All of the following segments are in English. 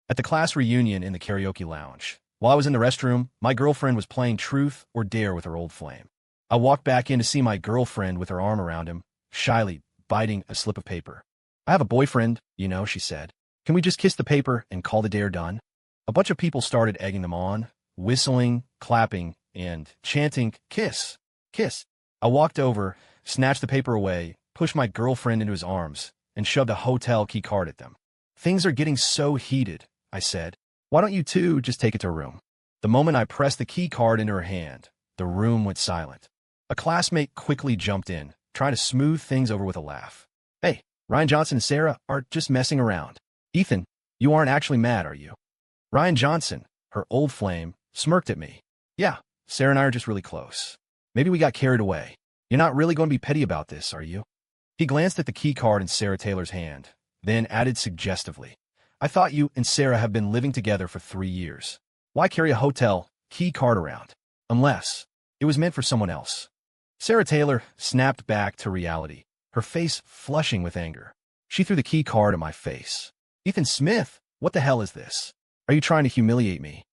At the class reunion in the karaoke lounge, while I was in the restroom, my girlfriend was playing truth or dare with her old flame. I walked back in to see my girlfriend with her arm around him, shyly biting a slip of paper. "I have a boyfriend, you know," she said. "Can we just kiss the paper and call the dare done?" A bunch of people started egging them on, whistling, clapping, and chanting, "Kiss, kiss." I walked over, snatched the paper away, pushed my girlfriend into his arms, and shoved a hotel key card at them. "Things are getting so heated," I said. "Why don't you two just take it to a room?" The moment I pressed the key card into her hand, the room went silent. A classmate quickly jumped in, trying to smooth things over with a laugh. "Hey, Ryan Johnson and Sarah are just messing around. Ethan, you aren't actually mad, are you?" Ryan Johnson, her old flame, smirked at me. "Yeah, Sarah and I are just really close. Maybe we got carried away. You're not really going to be petty about this, are you?" He glanced at the key card in Sarah Taylor's hand, then added suggestively, "I thought you and Sarah have been living together for 3 years. Why carry a hotel key card around? Unless it was meant for someone else." Sarah Taylor snapped back to reality, her face flushing with anger. She threw the key card at my face. "Ethan Smith, what the hell is this? Are you trying to humiliate me?"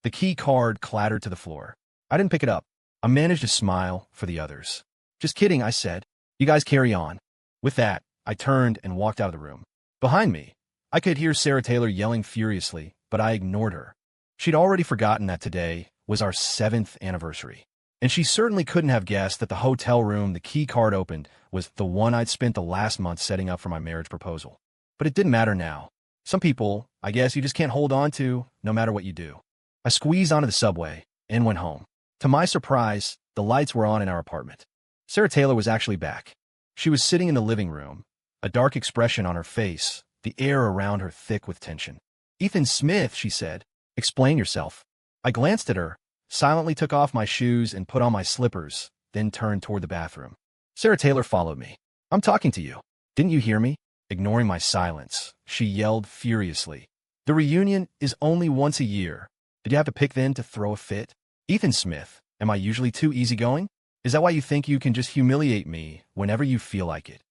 The key card clattered to the floor. I didn't pick it up. I managed to smile for the others. "Just kidding," I said. "You guys carry on." With that, I turned and walked out of the room. Behind me, I could hear Sarah Taylor yelling furiously, but I ignored her. She'd already forgotten that today was our 7th anniversary. And she certainly couldn't have guessed that the hotel room the key card opened was the one I'd spent the last month setting up for my marriage proposal. But it didn't matter now. Some people, I guess, you just can't hold on to, no matter what you do. I squeezed onto the subway and went home. To my surprise, the lights were on in our apartment. Sarah Taylor was actually back. She was sitting in the living room, a dark expression on her face, the air around her thick with tension. "Ethan Smith," she said. "Explain yourself." I glanced at her, silently took off my shoes and put on my slippers, then turned toward the bathroom. Sarah Taylor followed me. "I'm talking to you. Didn't you hear me?" Ignoring my silence, she yelled furiously. "The reunion is only once a year. Did you have to pick then to throw a fit? Ethan Smith, am I usually too easygoing? Is that why you think you can just humiliate me whenever you feel like it?"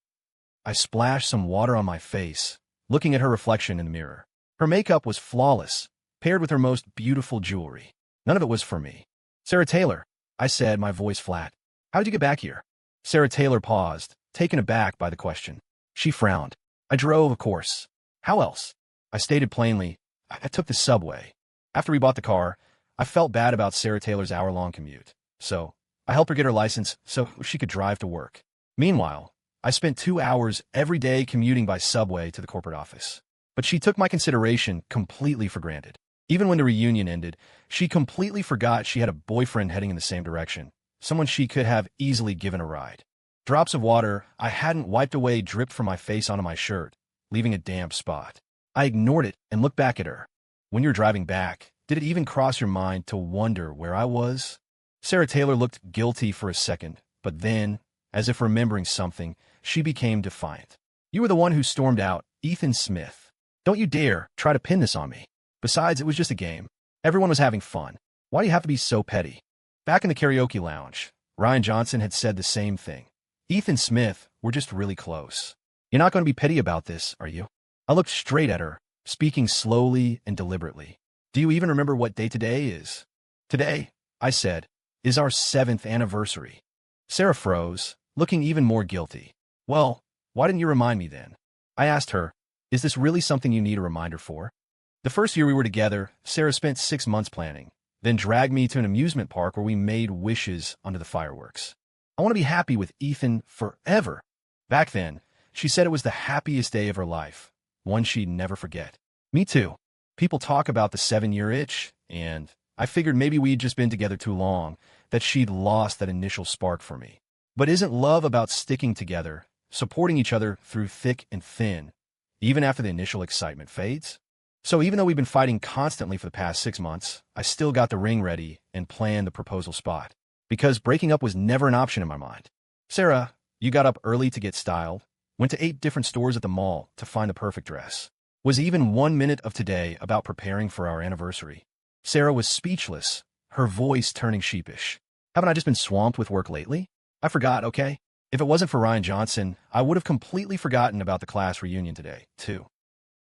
I splashed some water on my face, looking at her reflection in the mirror. Her makeup was flawless, paired with her most beautiful jewelry. None of it was for me. "Sarah Taylor," I said, my voice flat. "How did you get back here?" Sarah Taylor paused, taken aback by the question. She frowned. "I drove, of course. How else?" I stated plainly, "I took the subway." After we bought the car, I felt bad about Sarah Taylor's hour-long commute. So I helped her get her license so she could drive to work. Meanwhile, I spent 2 hours every day commuting by subway to the corporate office. But she took my consideration completely for granted. Even when the reunion ended, she completely forgot she had a boyfriend heading in the same direction, someone she could have easily given a ride. Drops of water I hadn't wiped away dripped from my face onto my shirt, leaving a damp spot. I ignored it and looked back at her. "When you're driving back, did it even cross your mind to wonder where I was?" Sarah Taylor looked guilty for a second, but then, as if remembering something, she became defiant. "You were the one who stormed out, Ethan Smith. Don't you dare try to pin this on me. Besides, it was just a game. Everyone was having fun. Why do you have to be so petty?" Back in the karaoke lounge, Ryan Johnson had said the same thing. "Ethan Smith, we're just really close. You're not going to be petty about this, are you?" I looked straight at her, speaking slowly and deliberately. "Do you even remember what day today is?" "Today," I said, "is our 7th anniversary." Sarah froze, looking even more guilty. "Well, why didn't you remind me then?" I asked her, "Is this really something you need a reminder for?" The first year we were together, Sarah spent 6 months planning, then dragged me to an amusement park where we made wishes under the fireworks. "I want to be happy with Ethan forever." Back then, she said it was the happiest day of her life, one she'd never forget. Me too. People talk about the 7-year itch, and I figured maybe we'd just been together too long, that she'd lost that initial spark for me. But isn't love about sticking together, supporting each other through thick and thin, even after the initial excitement fades? So even though we've been fighting constantly for the past 6 months, I still got the ring ready and planned the proposal spot. Because breaking up was never an option in my mind. "Sarah, you got up early to get styled, went to 8 different stores at the mall to find the perfect dress. Was even 1 minute of today about preparing for our anniversary?" Sarah was speechless, her voice turning sheepish. "Haven't I just been swamped with work lately? I forgot, okay? If it wasn't for Ryan Johnson, I would have completely forgotten about the class reunion today, too."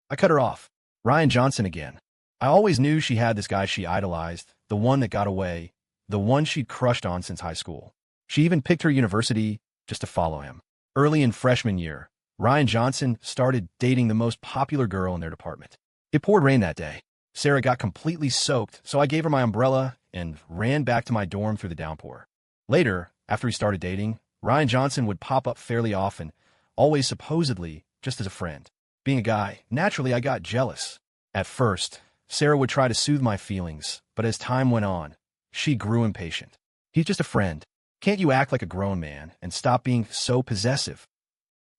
I cut her off. Ryan Johnson again. I always knew she had this guy she idolized, the one that got away, the one she'd crushed on since high school. She even picked her university just to follow him. Early in freshman year, Ryan Johnson started dating the most popular girl in their department. It poured rain that day. Sarah got completely soaked, so I gave her my umbrella and ran back to my dorm through the downpour. Later, after we started dating, Ryan Johnson would pop up fairly often, always supposedly just as a friend. Being a guy, naturally I got jealous. At first, Sarah would try to soothe my feelings, but as time went on, she grew impatient. He's just a friend. Can't you act like a grown man and stop being so possessive?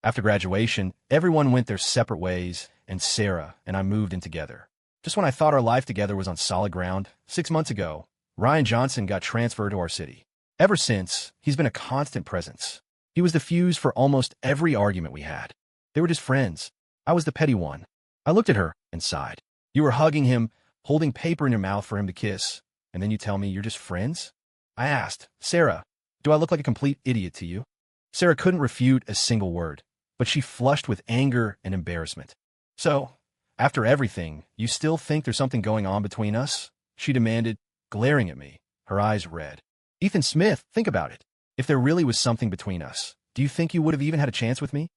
After graduation, everyone went their separate ways, and Sarah and I moved in together. Just when I thought our life together was on solid ground, 6 months ago, Ryan Johnson got transferred to our city. Ever since, he's been a constant presence. He was the fuse for almost every argument we had. They were just friends. I was the petty one. I looked at her and sighed. You were hugging him, holding paper in your mouth for him to kiss, and then you tell me you're just friends? I asked, Sarah, do I look like a complete idiot to you? Sarah couldn't refute a single word, but she flushed with anger and embarrassment. So, after everything, you still think there's something going on between us? She demanded, glaring at me, her eyes red. Ethan Smith, think about it. If there really was something between us, do you think you would have even had a chance with me?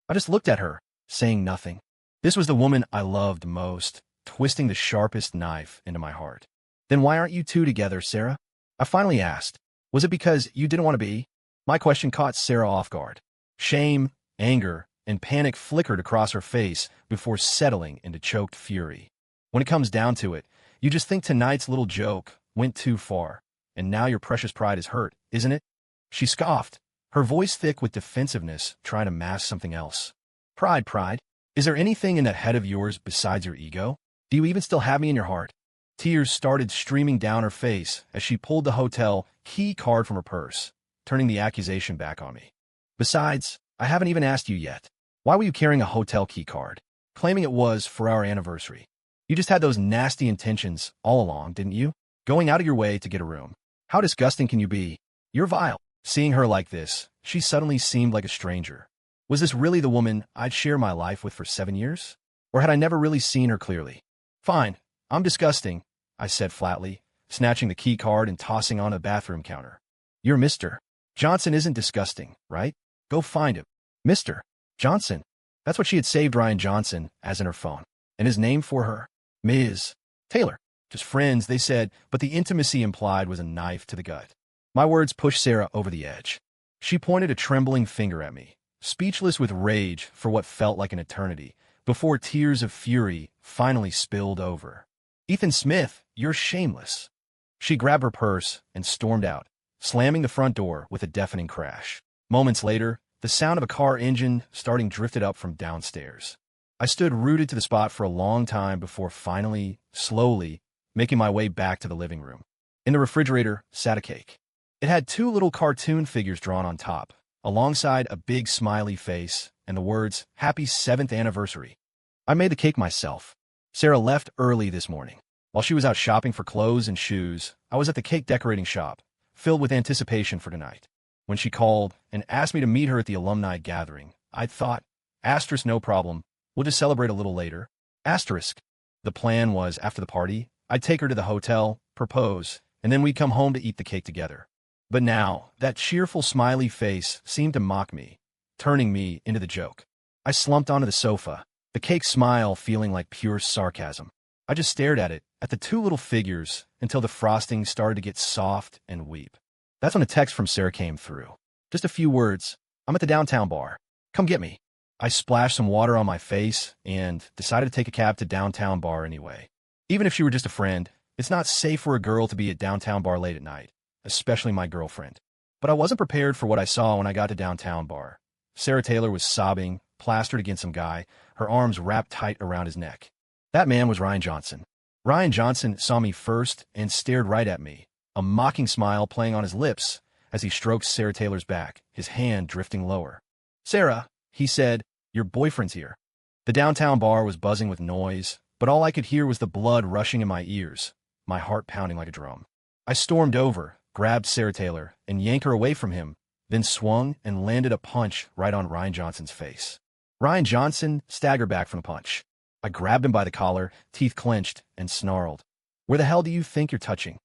I just looked at her, saying nothing. This was the woman I loved most, twisting the sharpest knife into my heart. Then why aren't you two together, Sarah? I finally asked. Was it because you didn't want to be? My question caught Sarah off guard. Shame, anger, and panic flickered across her face before settling into choked fury. When it comes down to it, you just think tonight's little joke went too far, and now your precious pride is hurt, isn't it? She scoffed, her voice thick with defensiveness, trying to mask something else. Pride. Is there anything in that head of yours besides your ego? Do you even still have me in your heart? Tears started streaming down her face as she pulled the hotel key card from her purse, turning the accusation back on me. Besides, I haven't even asked you yet. Why were you carrying a hotel key card, claiming it was for our anniversary? You just had those nasty intentions all along, didn't you? Going out of your way to get a room. How disgusting can you be? You're vile. Seeing her like this, she suddenly seemed like a stranger. Was this really the woman I'd share my life with for 7 years? Or had I never really seen her clearly? Fine, I'm disgusting, I said flatly, snatching the key card and tossing on a bathroom counter. You're Mr. Johnson isn't disgusting, right? Go find him. Mr. Johnson. That's what she had saved Ryan Johnson as in her phone. And his name for her? Ms. Taylor. Just friends, they said, but the intimacy implied was a knife to the gut. My words pushed Sarah over the edge. She pointed a trembling finger at me, speechless with rage for what felt like an eternity, before tears of fury finally spilled over. Ethan Smith, you're shameless. She grabbed her purse and stormed out, slamming the front door with a deafening crash. Moments later, the sound of a car engine starting drifted up from downstairs. I stood rooted to the spot for a long time before finally, slowly, making my way back to the living room. In the refrigerator sat a cake. It had 2 little cartoon figures drawn on top, alongside a big smiley face and the words, Happy 7th Anniversary. I made the cake myself. Sarah left early this morning. While she was out shopping for clothes and shoes, I was at the cake decorating shop, filled with anticipation for tonight. When she called and asked me to meet her at the alumni gathering, I thought, asterisk no problem, we'll just celebrate a little later. Asterisk. The plan was, after the party, I'd take her to the hotel, propose, and then we'd come home to eat the cake together. But now, that cheerful smiley face seemed to mock me, turning me into the joke. I slumped onto the sofa, the cake smile feeling like pure sarcasm. I just stared at the 2 little figures, until the frosting started to get soft and weep. That's when a text from Sarah came through. Just a few words. I'm at the downtown bar. Come get me. I splashed some water on my face and decided to take a cab to downtown bar anyway. Even if she were just a friend, it's not safe for a girl to be at downtown bar late at night, especially my girlfriend. But I wasn't prepared for what I saw when I got to downtown bar. Sarah Taylor was sobbing, plastered against some guy, her arms wrapped tight around his neck. That man was Ryan Johnson. Ryan Johnson saw me first and stared right at me, a mocking smile playing on his lips as he stroked Sarah Taylor's back, his hand drifting lower. Sarah, he said, your boyfriend's here. The downtown bar was buzzing with noise, but all I could hear was the blood rushing in my ears, my heart pounding like a drum. I stormed over, grabbed Sarah Taylor, and yanked her away from him, then swung and landed a punch right on Ryan Johnson's face. Ryan Johnson staggered back from the punch. I grabbed him by the collar, teeth clenched, and snarled. Where the hell do you think you're touching?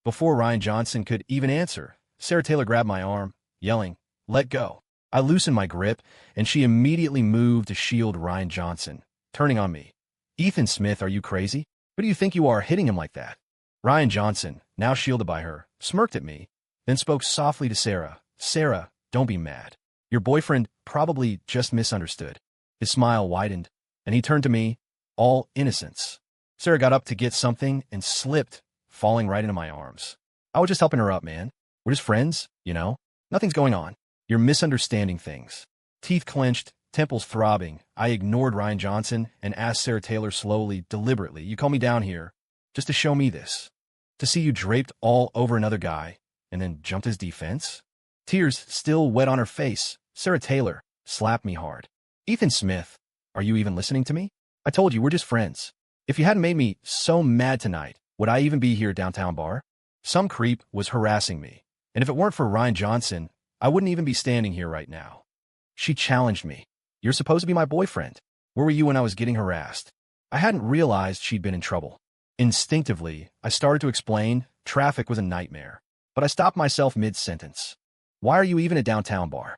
Before Ryan Johnson could even answer, Sarah Taylor grabbed my arm, yelling, "Let go." I loosened my grip, and she immediately moved to shield Ryan Johnson, turning on me. "Ethan Smith, are you crazy? Who do you think you are hitting him like that?" Ryan Johnson, now shielded by her, smirked at me, then spoke softly to Sarah. "Sarah, don't be mad. Your boyfriend probably just misunderstood." His smile widened, and he turned to me, all innocence. Sarah got up to get something and slipped, falling right into my arms. "I was just helping her up, man. We're just friends, you know? Nothing's going on. You're misunderstanding things." Teeth clenched, temples throbbing, I ignored Ryan Johnson and asked Sarah Taylor slowly, deliberately, "You call me down here just to show me this? To see you draped all over another guy and then jumped his defense?" Tears still wet on her face, Sarah Taylor slapped me hard. "Ethan Smith, are you even listening to me? I told you we're just friends. If you hadn't made me so mad tonight, would I even be here at downtown bar?" Some creep was harassing me, and if it weren't for Ryan Johnson, I wouldn't even be standing here right now. She challenged me. "You're supposed to be my boyfriend. Where were you when I was getting harassed?" I hadn't realized she'd been in trouble. Instinctively, I started to explain traffic was a nightmare, but I stopped myself mid-sentence. "Why are you even at downtown bar?"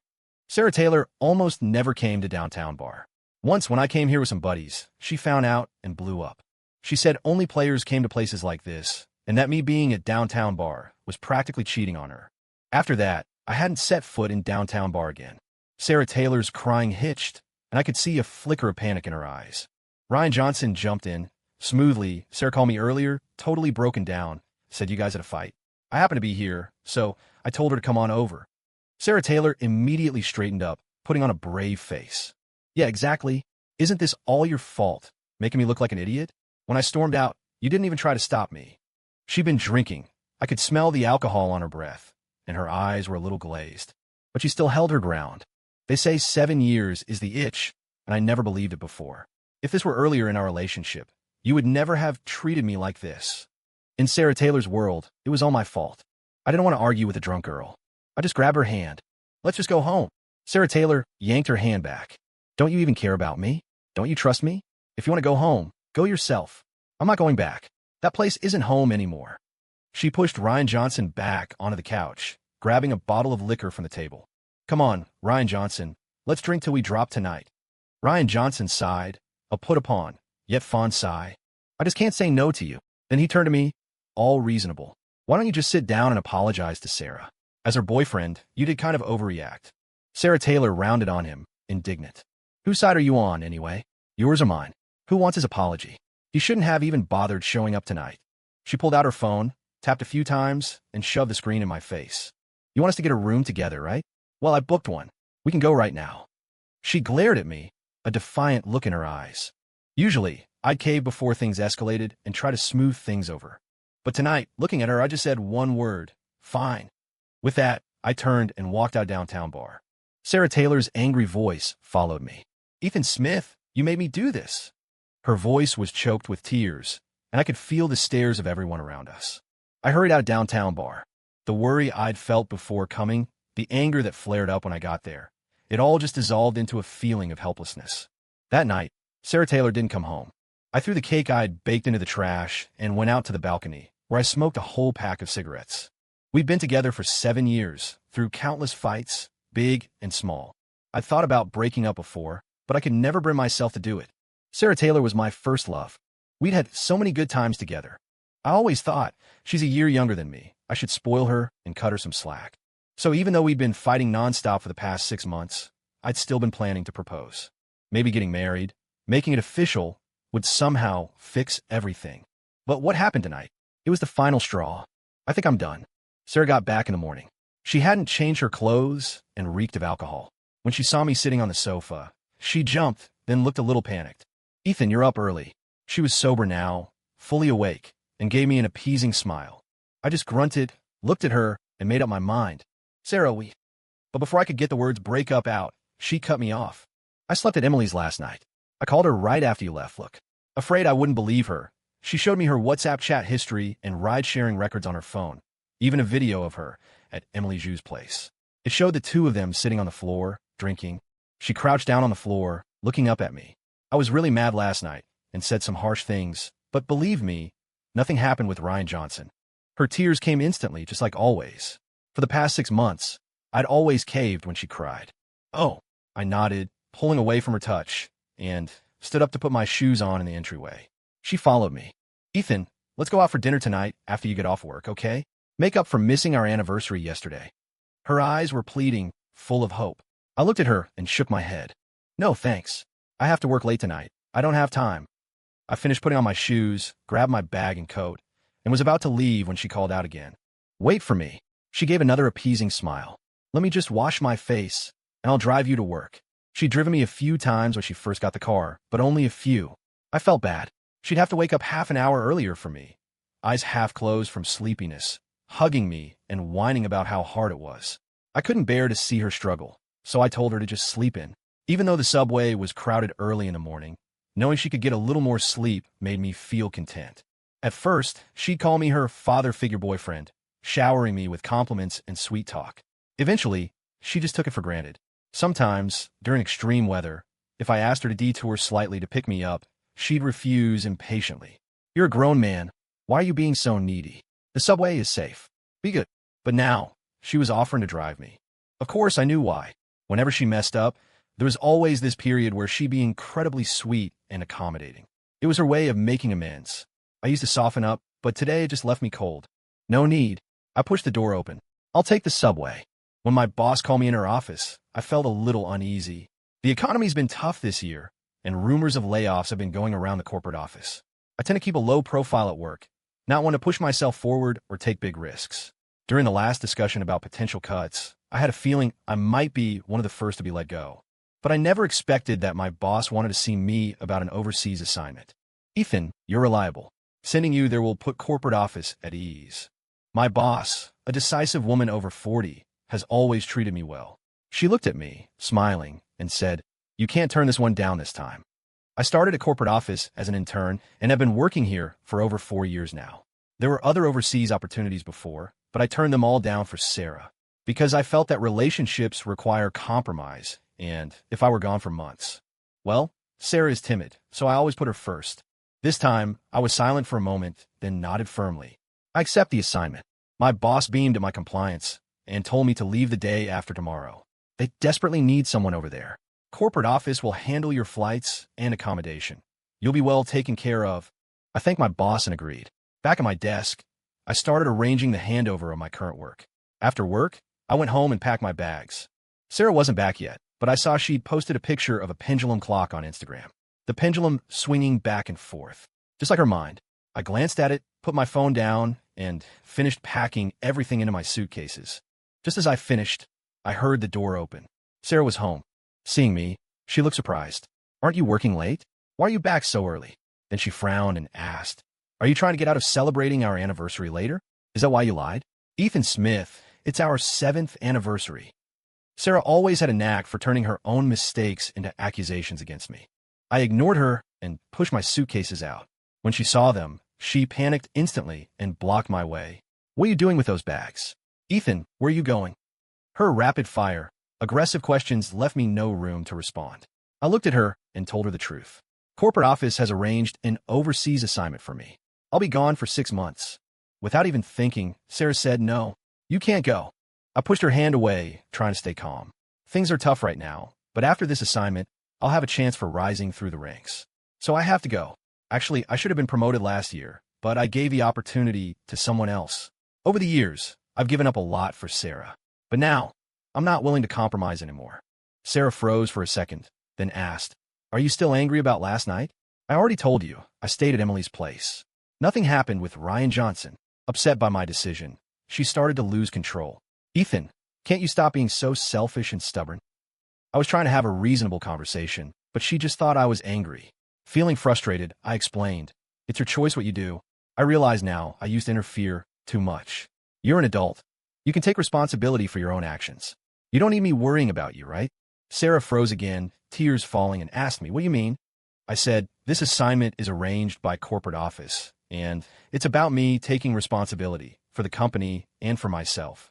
Sarah Taylor almost never came to downtown bar. Once when I came here with some buddies, she found out and blew up. She said only players came to places like this, and that me being at downtown bar was practically cheating on her. After that, I hadn't set foot in downtown bar again. Sarah Taylor's crying hitched, and I could see a flicker of panic in her eyes. Ryan Johnson jumped in. Smoothly, "Sarah called me earlier, totally broken down, said you guys had a fight. I happened to be here, so I told her to come on over." Sarah Taylor immediately straightened up, putting on a brave face. "Yeah, exactly. Isn't this all your fault, making me look like an idiot? When I stormed out, you didn't even try to stop me." She'd been drinking. I could smell the alcohol on her breath, and her eyes were a little glazed. But she still held her ground. They say 7 years is the itch, and I never believed it before. If this were earlier in our relationship, you would never have treated me like this. In Sarah Taylor's world, it was all my fault. I didn't want to argue with a drunk girl. I just grabbed her hand. "Let's just go home." Sarah Taylor yanked her hand back. "Don't you even care about me? Don't you trust me? If you want to go home, go yourself. I'm not going back. That place isn't home anymore." She pushed Ryan Johnson back onto the couch, grabbing a bottle of liquor from the table. "Come on, Ryan Johnson, let's drink till we drop tonight." Ryan Johnson sighed, a put-upon, yet fond sigh. "I just can't say no to you." Then he turned to me, all reasonable. "Why don't you just sit down and apologize to Sarah? As her boyfriend, you did kind of overreact." Sarah Taylor rounded on him, indignant. "Whose side are you on, anyway? Yours or mine? Who wants his apology? He shouldn't have even bothered showing up tonight." She pulled out her phone, tapped a few times, and shoved the screen in my face. "You want us to get a room together, right? Well, I booked one. We can go right now." She glared at me, a defiant look in her eyes. Usually, I'd cave before things escalated and try to smooth things over. But tonight, looking at her, I just said one word: "Fine." With that, I turned and walked out downtown bar. Sarah Taylor's angry voice followed me. "Ethan Smith, you made me do this." Her voice was choked with tears, and I could feel the stares of everyone around us. I hurried out of downtown bar. The worry I'd felt before coming, the anger that flared up when I got there, it all just dissolved into a feeling of helplessness. That night, Sarah Taylor didn't come home. I threw the cake I'd baked into the trash and went out to the balcony, where I smoked a whole pack of cigarettes. We'd been together for 7 years, through countless fights, big and small. I'd thought about breaking up before, but I could never bring myself to do it. Sarah Taylor was my first love. We'd had so many good times together. I always thought, she's a year younger than me. I should spoil her and cut her some slack. So even though we'd been fighting nonstop for the past 6 months, I'd still been planning to propose. Maybe getting married, making it official, would somehow fix everything. But what happened tonight? It was the final straw. "I think I'm done." Sarah got back in the morning. She hadn't changed her clothes and reeked of alcohol. When she saw me sitting on the sofa, she jumped, then looked a little panicked. "Ethan, you're up early." She was sober now, fully awake, and gave me an appeasing smile. I just grunted, looked at her, and made up my mind. "Sarah, we..." But before I could get the words "breakup" out, she cut me off. "I slept at Emily's last night. I called her right after you left, look." Afraid I wouldn't believe her, she showed me her WhatsApp chat history and ride-sharing records on her phone, even a video of her at Emily Jou's place. It showed the two of them sitting on the floor, drinking. She crouched down on the floor, looking up at me. "I was really mad last night. and said some harsh things, but believe me, nothing happened with Ryan Johnson. Her tears came instantly, just like always. For the past 6 months, I'd always caved when she cried. Oh, I nodded, pulling away from her touch, and stood up to put my shoes on in the entryway. She followed me. Ethan, let's go out for dinner tonight after you get off work, okay? Make up for missing our anniversary yesterday. Her eyes were pleading, full of hope. I looked at her and shook my head. No, thanks. I have to work late tonight. I don't have time. I finished putting on my shoes, grabbed my bag and coat, and was about to leave when she called out again. Wait for me. She gave another appeasing smile. Let me just wash my face, and I'll drive you to work. She'd driven me a few times when she first got the car, but only a few. I felt bad. She'd have to wake up half an hour earlier for me, eyes half closed from sleepiness, hugging me and whining about how hard it was. I couldn't bear to see her struggle, so I told her to just sleep in. Even though the subway was crowded early in the morning, knowing she could get a little more sleep made me feel content. At first, she'd call me her father figure boyfriend, showering me with compliments and sweet talk. Eventually, she just took it for granted. Sometimes, during extreme weather, if I asked her to detour slightly to pick me up, she'd refuse impatiently. You're a grown man. Why are you being so needy? The subway is safe. Be good. But now, she was offering to drive me. Of course, I knew why. Whenever she messed up, there was always this period where she'd be incredibly sweet and accommodating. It was her way of making amends. I used to soften up, but today it just left me cold. No need. I pushed the door open. I'll take the subway. When my boss called me in her office, I felt a little uneasy. The economy's been tough this year, and rumors of layoffs have been going around the corporate office. I tend to keep a low profile at work, not want to push myself forward or take big risks. During the last discussion about potential cuts, I had a feeling I might be one of the first to be let go. But I never expected that my boss wanted to see me about an overseas assignment. Ethan, you're reliable. Sending you there will put corporate office at ease. My boss, a decisive woman over 40, has always treated me well. She looked at me, smiling, and said, you can't turn this one down this time. I started at corporate office as an intern and have been working here for over 4 years now. There were other overseas opportunities before, but I turned them all down for Sarah, because I felt that relationships require compromise, and if I were gone for months. Well, Sarah is timid, so I always put her first. This time, I was silent for a moment, then nodded firmly. I accept the assignment. My boss beamed at my compliance and told me to leave the day after tomorrow. They desperately need someone over there. Corporate office will handle your flights and accommodation. You'll be well taken care of. I thanked my boss and agreed. Back at my desk, I started arranging the handover of my current work. After work, I went home and packed my bags. Sarah wasn't back yet, but I saw she'd posted a picture of a pendulum clock on Instagram. The pendulum swinging back and forth, just like her mind. I glanced at it, put my phone down, and finished packing everything into my suitcases. Just as I finished, I heard the door open. Sarah was home. Seeing me, she looked surprised. Aren't you working late? Why are you back so early? Then she frowned and asked, are you trying to get out of celebrating our anniversary later? Is that why you lied? Ethan Smith, it's our 7th anniversary. Sarah always had a knack for turning her own mistakes into accusations against me. I ignored her and pushed my suitcases out. When she saw them, she panicked instantly and blocked my way. What are you doing with those bags? Ethan, where are you going? Her rapid-fire, aggressive questions left me no room to respond. I looked at her and told her the truth. Corporate office has arranged an overseas assignment for me. I'll be gone for 6 months. Without even thinking, Sarah said, no, you can't go. I pushed her hand away, trying to stay calm. Things are tough right now, but after this assignment, I'll have a chance for rising through the ranks. So I have to go. Actually, I should have been promoted last year, but I gave the opportunity to someone else. Over the years, I've given up a lot for Sarah. But now, I'm not willing to compromise anymore. Sarah froze for a second, then asked, are you still angry about last night? I already told you, I stayed at Emily's place. Nothing happened with Ryan Johnson. Upset by my decision, she started to lose control. Ethan, can't you stop being so selfish and stubborn? I was trying to have a reasonable conversation, but she just thought I was angry. Feeling frustrated, I explained, it's your choice what you do. I realize now I used to interfere too much. You're an adult. You can take responsibility for your own actions. You don't need me worrying about you, right? Sarah froze again, tears falling, and asked me, what do you mean? I said, this assignment is arranged by corporate office, and it's about me taking responsibility for the company and for myself.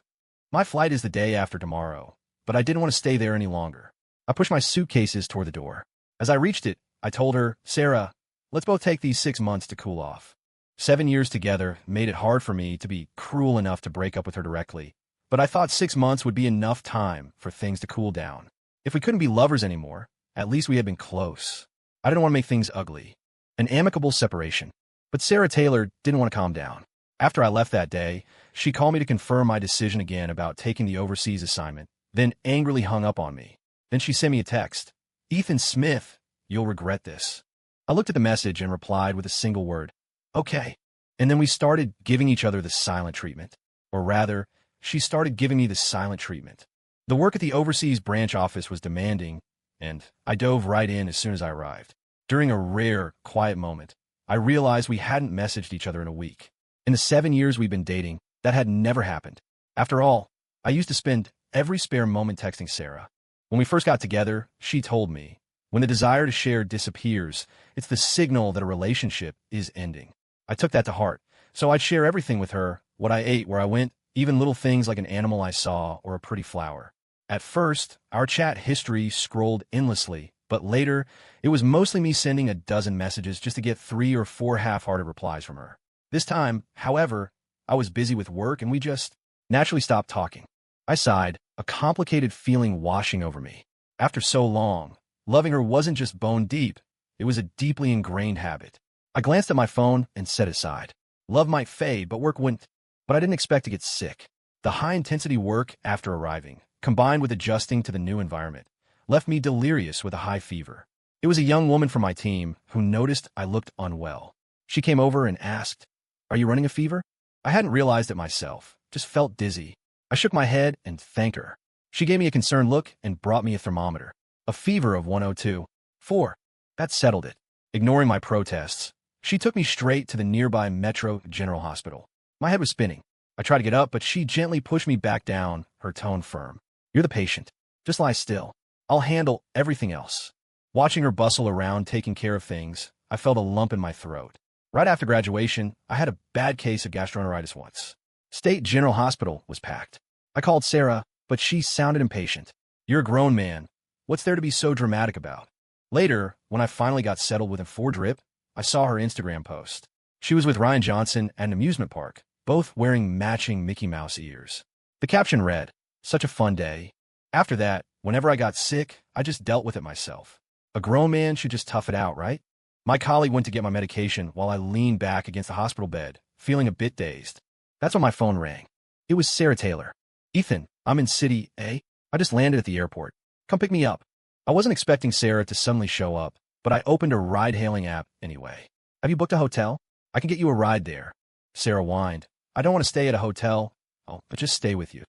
My flight is the day after tomorrow, but I didn't want to stay there any longer. I pushed my suitcases toward the door. As I reached it, I told her, Sarah, Let's both take these 6 months to cool off. 7 years together made it hard for me to be cruel enough to break up with her directly, but I thought 6 months would be enough time for things to cool down. If we couldn't be lovers anymore, at least we had been close. I didn't want to make things ugly. An amicable separation. But Sarah Taylor didn't want to calm down. After I left that day, she called me to confirm my decision again about taking the overseas assignment, then angrily hung up on me. Then she sent me a text. "Ethan Smith, you'll regret this." I looked at the message and replied with a single word. "Okay." And then we started giving each other the silent treatment. Or rather, she started giving me the silent treatment. The work at the overseas branch office was demanding, and I dove right in as soon as I arrived. During a rare, quiet moment, I realized we hadn't messaged each other in a week. In the 7 years we'd been dating, that had never happened. After all, I used to spend every spare moment texting Sarah. When we first got together, she told me, when the desire to share disappears, it's the signal that a relationship is ending. I took that to heart, so I'd share everything with her, what I ate, where I went, even little things like an animal I saw or a pretty flower. At first, our chat history scrolled endlessly, but later, it was mostly me sending a dozen messages just to get 3 or 4 half-hearted replies from her. This time, however, I was busy with work and we just naturally stopped talking. I sighed, a complicated feeling washing over me. After so long, loving her wasn't just bone deep, it was a deeply ingrained habit. I glanced at my phone and set it aside. Love might fade, but work wouldn't. But I didn't expect to get sick. The high-intensity work after arriving, combined with adjusting to the new environment, left me delirious with a high fever. It was a young woman from my team who noticed I looked unwell. She came over and asked, "Are you running a fever?" I hadn't realized it myself, just felt dizzy. I shook my head and thanked her. She gave me a concerned look and brought me a thermometer. A fever of 102.4. That settled it. Ignoring my protests, she took me straight to the nearby Metro General Hospital. My head was spinning. I tried to get up, but she gently pushed me back down, her tone firm. "You're the patient. Just lie still. I'll handle everything else." Watching her bustle around taking care of things, I felt a lump in my throat. Right after graduation, I had a bad case of gastroenteritis once. State General Hospital was packed. I called Sarah, but she sounded impatient. "You're a grown man. What's there to be so dramatic about?" Later, when I finally got settled with a drip, I saw her Instagram post. She was with Ryan Johnson at an amusement park, both wearing matching Mickey Mouse ears. The caption read, "Such a fun day." After that, whenever I got sick, I just dealt with it myself. A grown man should just tough it out, right? My colleague went to get my medication while I leaned back against the hospital bed, feeling a bit dazed. That's when my phone rang. It was Sarah Taylor. "Ethan, I'm in City A. I just landed at the airport. Come pick me up." I wasn't expecting Sarah to suddenly show up, but I opened a ride-hailing app anyway. "Have you booked a hotel? I can get you a ride there." Sarah whined. "I don't want to stay at a hotel. Oh, but just stay with you."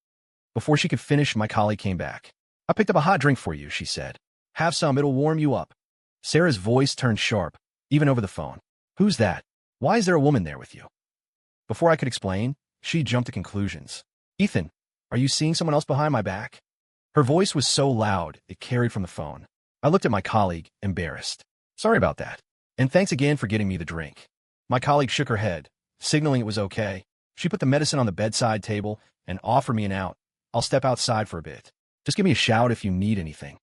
Before she could finish, my colleague came back. "I picked up a hot drink for you," she said. "Have some, it'll warm you up." Sarah's voice turned sharp, even over the phone. "Who's that? Why is there a woman there with you?" Before I could explain, she jumped to conclusions. "Ethan, are you seeing someone else behind my back?" Her voice was so loud, it carried from the phone. I looked at my colleague, embarrassed. "Sorry about that. And thanks again for getting me the drink." My colleague shook her head, signaling it was okay. She put the medicine on the bedside table and offered me an out. "I'll step outside for a bit. Just give me a shout if you need anything."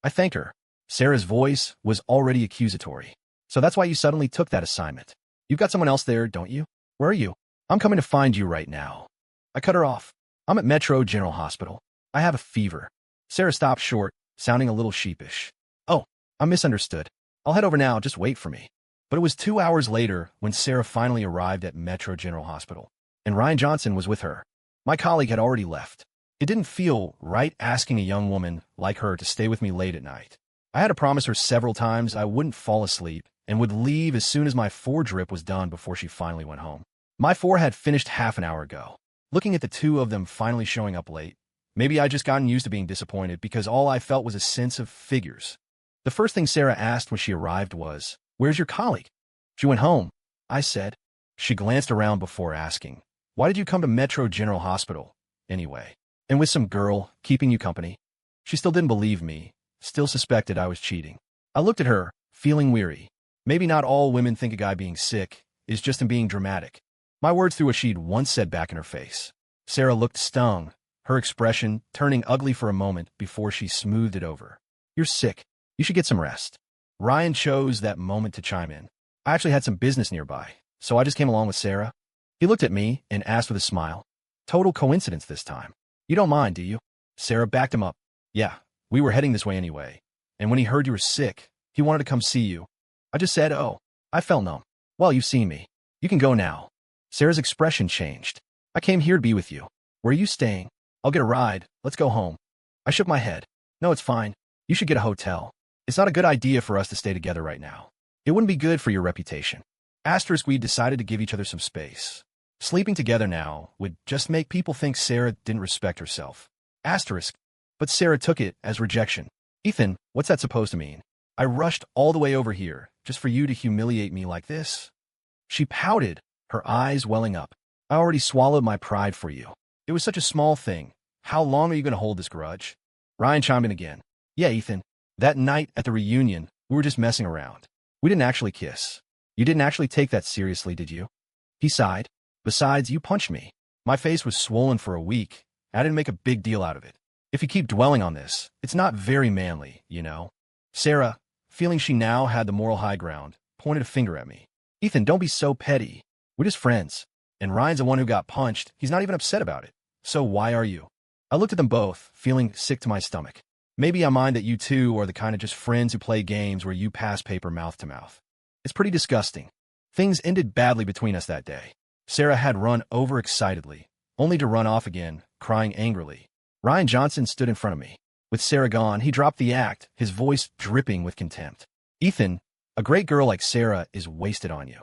I thanked her. Sarah's voice was already accusatory. "So that's why you suddenly took that assignment. You've got someone else there, don't you? Where are you?" "I'm coming to find you right now." I cut her off. "I'm at Metro General Hospital. I have a fever." Sarah stopped short, sounding a little sheepish. "Oh, I misunderstood. I'll head over now, just wait for me." But it was 2 hours later when Sarah finally arrived at Metro General Hospital, and Ryan Johnson was with her. My colleague had already left. It didn't feel right asking a young woman like her to stay with me late at night. I had to promise her several times I wouldn't fall asleep and would leave as soon as my drip was done before she finally went home. My had finished half an hour ago. Looking at the two of them finally showing up late, maybe I just gotten used to being disappointed because all I felt was a sense of figures. The first thing Sarah asked when she arrived was, "Where's your colleague?" "She went home," I said. She glanced around before asking, "Why did you come to Metro General Hospital, anyway? And with some girl keeping you company?" She still didn't believe me, still suspected I was cheating. I looked at her, feeling weary. Maybe not all women think a guy being sick is just him being dramatic. My words threw what she'd once said back in her face. Sarah looked stung, her expression turning ugly for a moment before she smoothed it over. "You're sick. You should get some rest." Ryan chose that moment to chime in. I actually had some business nearby, so I just came along with Sarah. He looked at me and asked with a smile. Total coincidence this time. You don't mind, do you? Sarah backed him up. Yeah, we were heading this way anyway. And when he heard you were sick, he wanted to come see you. I just said, oh. I felt numb. Well, you've seen me. You can go now. Sarah's expression changed. I came here to be with you. Where are you staying? I'll get a ride. Let's go home. I shook my head. No, it's fine. You should get a hotel. It's not a good idea for us to stay together right now. It wouldn't be good for your reputation. Asterisk, we decided to give each other some space. Sleeping together now would just make people think Sarah didn't respect herself. Asterisk. But Sarah took it as rejection. Ethan, what's that supposed to mean? I rushed all the way over here just for you to humiliate me like this? She pouted, her eyes welling up. I already swallowed my pride for you. It was such a small thing. How long are you going to hold this grudge? Ryan chimed in again. Yeah, Ethan. That night at the reunion, we were just messing around. We didn't actually kiss. You didn't actually take that seriously, did you? He sighed. Besides, you punched me. My face was swollen for a week. I didn't make a big deal out of it. If you keep dwelling on this, it's not very manly, you know? Sarah, feeling she now had the moral high ground, pointed a finger at me. Ethan, don't be so petty. We're just friends. And Ryan's the one who got punched. He's not even upset about it. So why are you? I looked at them both, feeling sick to my stomach. Maybe I mind that you two are the kind of just friends who play games where you pass paper mouth to mouth. It's pretty disgusting. Things ended badly between us that day. Sarah had run overexcitedly, only to run off again, crying angrily. Ryan Johnson stood in front of me. With Sarah gone, he dropped the act, his voice dripping with contempt. Ethan, a great girl like Sarah is wasted on you.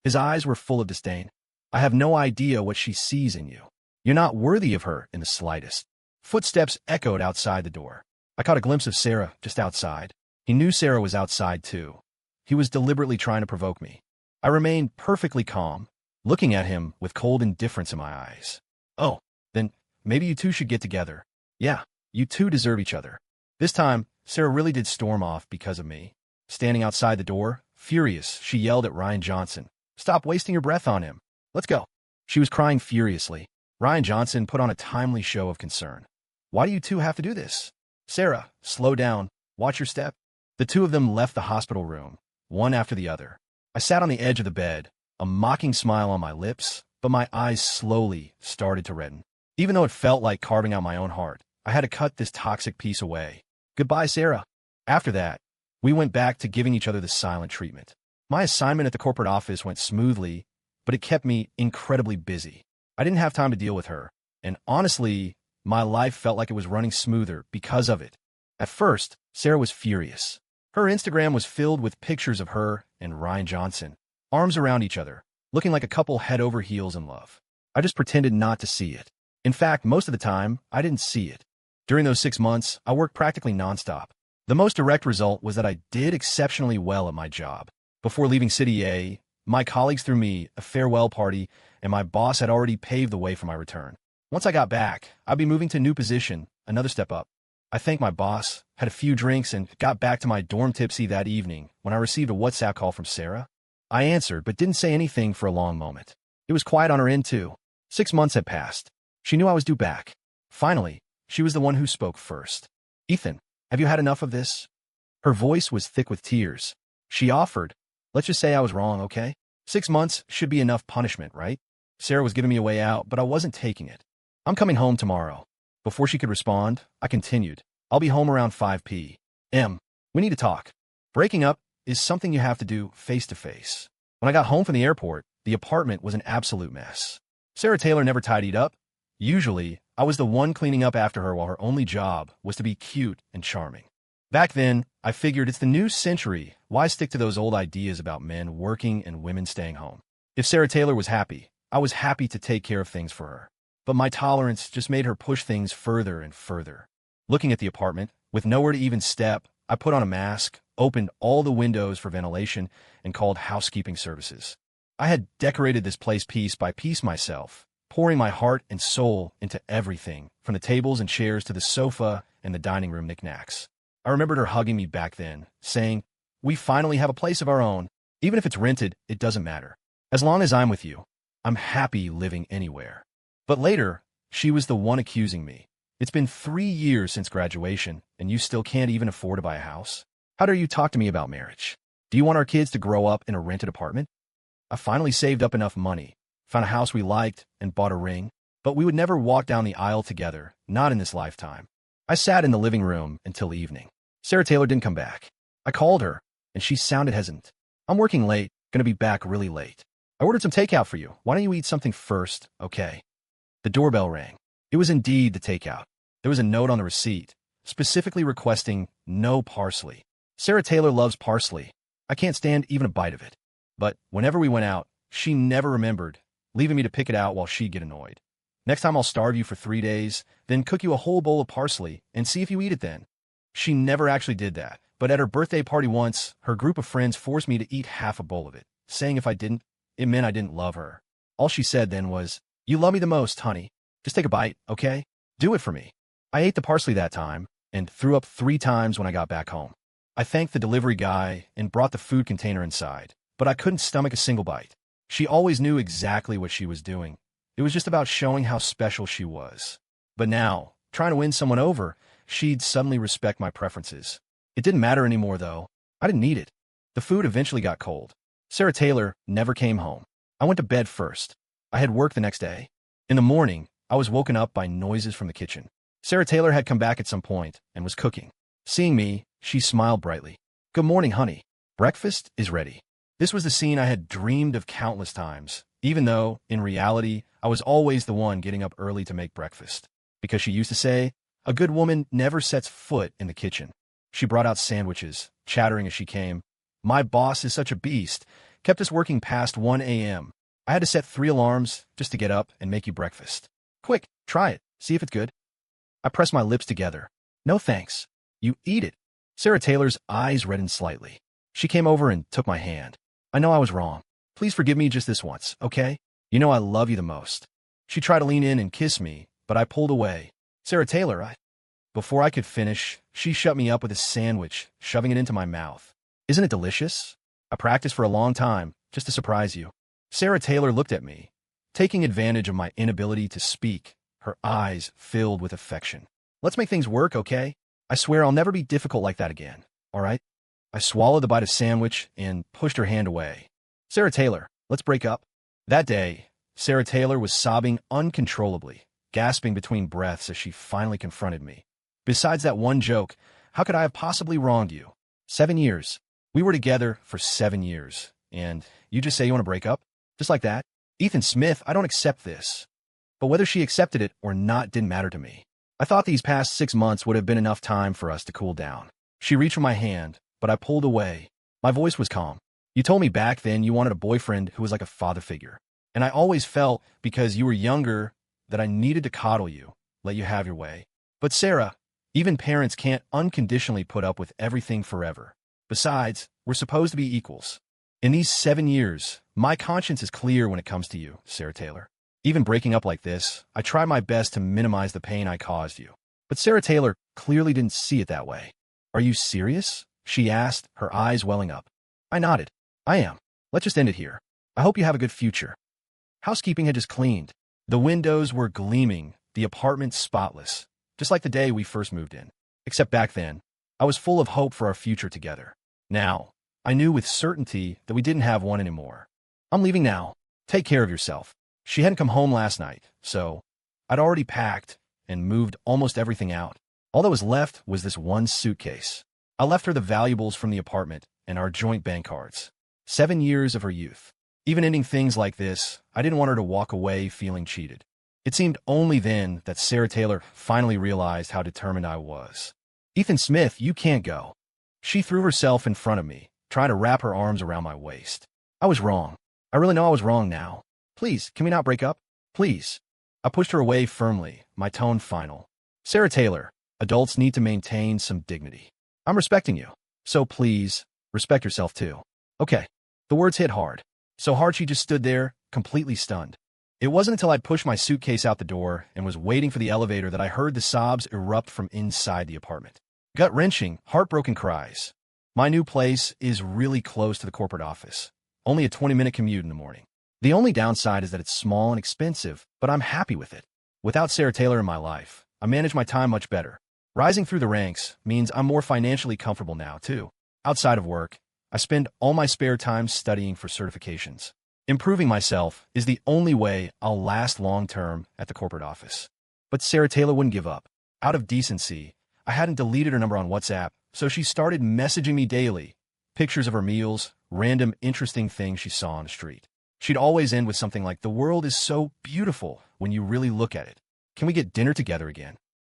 His eyes were full of disdain. I have no idea what she sees in you. You're not worthy of her in the slightest. Footsteps echoed outside the door. I caught a glimpse of Sarah just outside. He knew Sarah was outside too. He was deliberately trying to provoke me. I remained perfectly calm, looking at him with cold indifference in my eyes. Oh, then maybe you two should get together. Yeah, you two deserve each other. This time, Sarah really did storm off because of me. Standing outside the door, furious, she yelled at Ryan Johnson. Stop wasting your breath on him. Let's go. She was crying furiously. Ryan Johnson put on a timely show of concern. Why do you two have to do this? Sarah, slow down. Watch your step. The two of them left the hospital room, one after the other. I sat on the edge of the bed, a mocking smile on my lips, but my eyes slowly started to redden. Even though it felt like carving out my own heart, I had to cut this toxic piece away. Goodbye, Sarah. After that, we went back to giving each other the silent treatment. My assignment at the corporate office went smoothly, but it kept me incredibly busy. I didn't have time to deal with her, and honestly, my life felt like it was running smoother because of it. At first, Sarah was furious. Her Instagram was filled with pictures of her and Ryan Johnson, arms around each other, looking like a couple head over heels in love. I just pretended not to see it. In fact, most of the time, I didn't see it. During those 6 months, I worked practically nonstop. The most direct result was that I did exceptionally well at my job. Before leaving City A, my colleagues threw me a farewell party, and my boss had already paved the way for my return. Once I got back, I'd be moving to a new position, another step up. I thanked my boss, had a few drinks, and got back to my dorm tipsy that evening when I received a WhatsApp call from Sarah. I answered, but didn't say anything for a long moment. It was quiet on her end, too. 6 months had passed. She knew I was due back. Finally, she was the one who spoke first. Ethan, have you had enough of this? Her voice was thick with tears. She offered, let's just say I was wrong, okay? 6 months should be enough punishment, right? Sarah was giving me a way out, but I wasn't taking it. I'm coming home tomorrow. Before she could respond, I continued. I'll be home around 5 p.m. We need to talk. Breaking up is something you have to do face to face. When I got home from the airport, the apartment was an absolute mess. Sarah Taylor never tidied up. Usually, I was the one cleaning up after her while her only job was to be cute and charming. Back then, I figured it's the new century. Why stick to those old ideas about men working and women staying home? If Sarah Taylor was happy, I was happy to take care of things for her. But my tolerance just made her push things further and further. Looking at the apartment, with nowhere to even step, I put on a mask, opened all the windows for ventilation, and called housekeeping services. I had decorated this place piece by piece myself, pouring my heart and soul into everything, from the tables and chairs to the sofa and the dining room knickknacks. I remembered her hugging me back then, saying, we finally have a place of our own. Even if it's rented, it doesn't matter. As long as I'm with you, I'm happy living anywhere. But later, she was the one accusing me. It's been 3 years since graduation, and you still can't even afford to buy a house? How dare you talk to me about marriage? Do you want our kids to grow up in a rented apartment? I finally saved up enough money, found a house we liked, and bought a ring, but we would never walk down the aisle together, not in this lifetime. I sat in the living room until evening. Sarah Taylor didn't come back. I called her, and she sounded hesitant. I'm working late, gonna be back really late. I ordered some takeout for you. Why don't you eat something first, okay? The doorbell rang. It was indeed the takeout. There was a note on the receipt, specifically requesting no parsley. Sarah Taylor loves parsley. I can't stand even a bite of it. But whenever we went out, she never remembered, leaving me to pick it out while she'd get annoyed. Next time I'll starve you for 3 days, then cook you a whole bowl of parsley and see if you eat it then. She never actually did that, but at her birthday party once, her group of friends forced me to eat half a bowl of it, saying if I didn't, it meant I didn't love her. All she said then was, "You love me the most, honey. Just take a bite, okay? Do it for me." I ate the parsley that time and threw up 3 times when I got back home. I thanked the delivery guy and brought the food container inside, but I couldn't stomach a single bite. She always knew exactly what she was doing. It was just about showing how special she was. But now, trying to win someone over, she'd suddenly respect my preferences. It didn't matter anymore, though. I didn't need it. The food eventually got cold. Sarah Taylor never came home. I went to bed first. I had work the next day. In the morning, I was woken up by noises from the kitchen. Sarah Taylor had come back at some point and was cooking. Seeing me, she smiled brightly. "Good morning, honey. Breakfast is ready." This was the scene I had dreamed of countless times, even though, in reality, I was always the one getting up early to make breakfast. Because she used to say, a good woman never sets foot in the kitchen. She brought out sandwiches, chattering as she came. My boss is such a beast, kept us working past 1 a.m. I had to set 3 alarms just to get up and make you breakfast. Quick, try it, see if it's good. I pressed my lips together. No thanks. You eat it. Sarah Taylor's eyes reddened slightly. She came over and took my hand. I know I was wrong. Please forgive me just this once, okay? You know I love you the most. She tried to lean in and kiss me, but I pulled away. Sarah Taylor, Before I could finish, she shut me up with a sandwich, shoving it into my mouth. Isn't it delicious? I practiced for a long time, just to surprise you. Sarah Taylor looked at me, taking advantage of my inability to speak, her eyes filled with affection. Let's make things work, okay? I swear I'll never be difficult like that again, all right? I swallowed the bite of sandwich and pushed her hand away. Sarah Taylor, let's break up. That day, Sarah Taylor was sobbing uncontrollably, gasping between breaths as she finally confronted me. Besides that one joke, how could I have possibly wronged you? 7 years. We were together for 7 years, and you just say you want to break up? Just like that? Ethan Smith, I don't accept this. But whether she accepted it or not didn't matter to me. I thought these past 6 months would have been enough time for us to cool down. She reached for my hand, but I pulled away. My voice was calm. You told me back then you wanted a boyfriend who was like a father figure. And I always felt, because you were younger, that I needed to coddle you, let you have your way. But Sarah, even parents can't unconditionally put up with everything forever. Besides, we're supposed to be equals. In these 7 years, my conscience is clear when it comes to you, Sarah Taylor. Even breaking up like this, I try my best to minimize the pain I caused you. But Sarah Taylor clearly didn't see it that way. Are you serious? She asked, her eyes welling up. I nodded. I am. Let's just end it here. I hope you have a good future. Housekeeping had just cleaned. The windows were gleaming, the apartment spotless, just like the day we first moved in. Except back then, I was full of hope for our future together. Now, I knew with certainty that we didn't have one anymore. I'm leaving now. Take care of yourself. She hadn't come home last night, so I'd already packed and moved almost everything out. All that was left was this one suitcase. I left her the valuables from the apartment and our joint bank cards. 7 years of her youth. Even ending things like this, I didn't want her to walk away feeling cheated. It seemed only then that Sarah Taylor finally realized how determined I was. Ethan Smith, you can't go. She threw herself in front of me, trying to wrap her arms around my waist. I was wrong. I really know I was wrong now. Please, can we not break up? Please. I pushed her away firmly, my tone final. Sarah Taylor, adults need to maintain some dignity. I'm respecting you. So please, respect yourself too. Okay. The words hit hard. So hard she just stood there, completely stunned. It wasn't until I'd pushed my suitcase out the door and was waiting for the elevator that I heard the sobs erupt from inside the apartment. Gut-wrenching, heartbroken cries. My new place is really close to the corporate office. Only a 20-minute commute in the morning. The only downside is that it's small and expensive, but I'm happy with it. Without Sarah Taylor in my life, I manage my time much better. Rising through the ranks means I'm more financially comfortable now, too. Outside of work, I spend all my spare time studying for certifications. Improving myself is the only way I'll last long-term at the corporate office. But Sarah Taylor wouldn't give up. Out of decency, I hadn't deleted her number on WhatsApp, so she started messaging me daily. Pictures of her meals, random interesting things she saw on the street. She'd always end with something like, "The world is so beautiful when you really look at it. Can we get dinner together again?"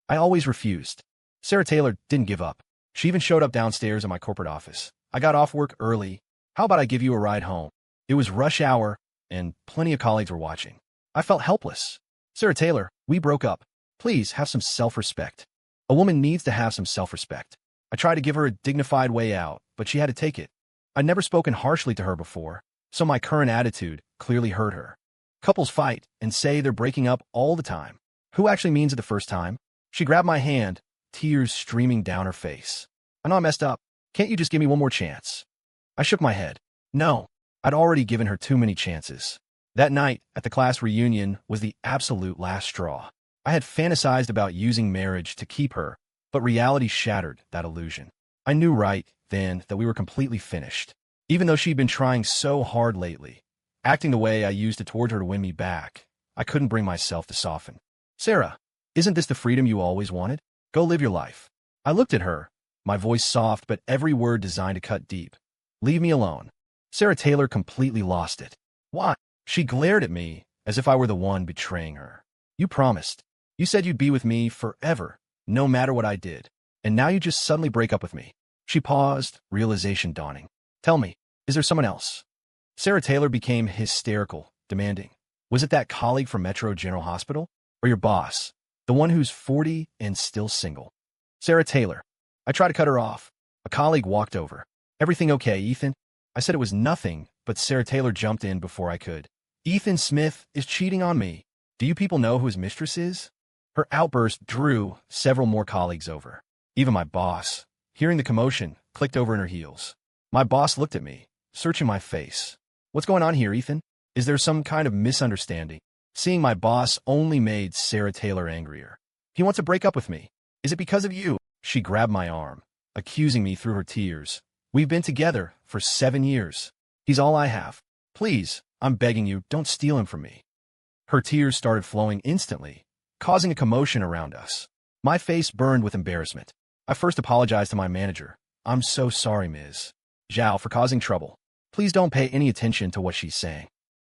I always refused. Sarah Taylor didn't give up. She even showed up downstairs in my corporate office. I got off work early. "How about I give you a ride home?" It was rush hour, and plenty of colleagues were watching. I felt helpless. "Sarah Taylor, we broke up. Please have some self-respect." A woman needs to have some self-respect. I tried to give her a dignified way out, but she had to take it. I'd never spoken harshly to her before, so my current attitude clearly hurt her. Couples fight and say they're breaking up all the time. Who actually means it the first time? She grabbed my hand, tears streaming down her face. "I know I messed up. Can't you just give me one more chance?" I shook my head. No, I'd already given her too many chances. That night at the class reunion was the absolute last straw. I had fantasized about using marriage to keep her, but reality shattered that illusion. I knew right then that we were completely finished. Even though she'd been trying so hard lately, acting the way I used it toward her to win me back, I couldn't bring myself to soften. "Sarah, isn't this the freedom you always wanted? Go live your life." I looked at her, my voice soft but every word designed to cut deep. "Leave me alone." Sarah Taylor completely lost it. "Why?" She glared at me as if I were the one betraying her. "You promised. You said you'd be with me forever, no matter what I did. And now you just suddenly break up with me." She paused, realization dawning. "Tell me, is there someone else?" Sarah Taylor became hysterical, demanding, "Was it that colleague from Metro General Hospital? Or your boss, the one who's 40 and still single?" "Sarah Taylor." I tried to cut her off. A colleague walked over. "Everything okay, Ethan?" I said it was nothing, but Sarah Taylor jumped in before I could. "Ethan Smith is cheating on me. Do you people know who his mistress is?" Her outburst drew several more colleagues over. Even my boss, hearing the commotion, clicked over in her heels. My boss looked at me, searching my face. "What's going on here, Ethan? Is there some kind of misunderstanding?" Seeing my boss only made Sarah Taylor angrier. "He wants to break up with me. Is it because of you?" She grabbed my arm, accusing me through her tears. "We've been together for 7 years. He's all I have. Please, I'm begging you, don't steal him from me." Her tears started flowing instantly, causing a commotion around us. My face burned with embarrassment. I first apologized to my manager. "I'm so sorry, Ms. Zhao, for causing trouble. Please don't pay any attention to what she's saying."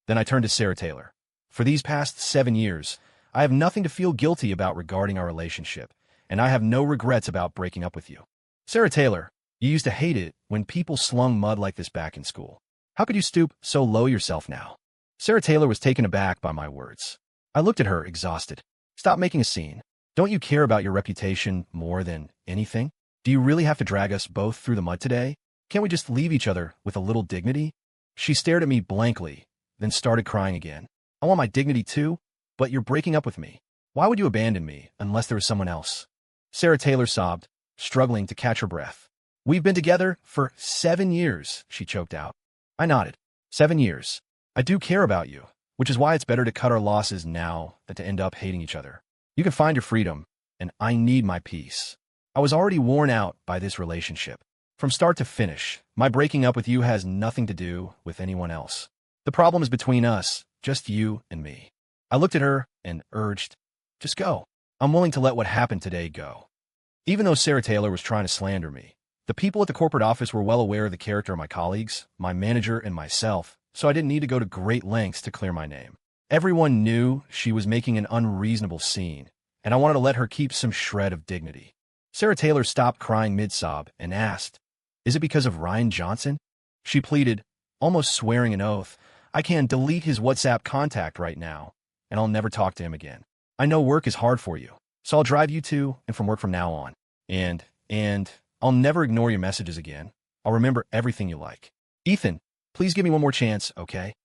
Then I turned to Sarah Taylor. "For these past 7 years, I have nothing to feel guilty about regarding our relationship, and I have no regrets about breaking up with you. Sarah Taylor, you used to hate it when people slung mud like this back in school. How could you stoop so low yourself now?" Sarah Taylor was taken aback by my words. I looked at her, exhausted. "Stop making a scene. Don't you care about your reputation more than anything? Do you really have to drag us both through the mud today? Can't we just leave each other with a little dignity?" She stared at me blankly, then started crying again. "I want my dignity too, but you're breaking up with me. Why would you abandon me unless there was someone else?" Sarah Taylor sobbed, struggling to catch her breath. "We've been together for 7 years, she choked out. I nodded. 7 years. I do care about you, which is why it's better to cut our losses now than to end up hating each other. You can find your freedom, and I need my peace. I was already worn out by this relationship. From start to finish, my breaking up with you has nothing to do with anyone else. The problem is between us, just you and me." I looked at her and urged, "Just go. I'm willing to let what happened today go." Even though Sarah Taylor was trying to slander me, the people at the corporate office were well aware of the character of my colleagues, my manager, and myself, so I didn't need to go to great lengths to clear my name. Everyone knew she was making an unreasonable scene, and I wanted to let her keep some shred of dignity. Sarah Taylor stopped crying mid-sob and asked, "Is it because of Ryan Johnson?" She pleaded, almost swearing an oath, "I can delete his WhatsApp contact right now, and I'll never talk to him again. I know work is hard for you, so I'll drive you to and from work from now on. And I'll never ignore your messages again. I'll remember everything you like. Ethan, please give me one more chance, okay?"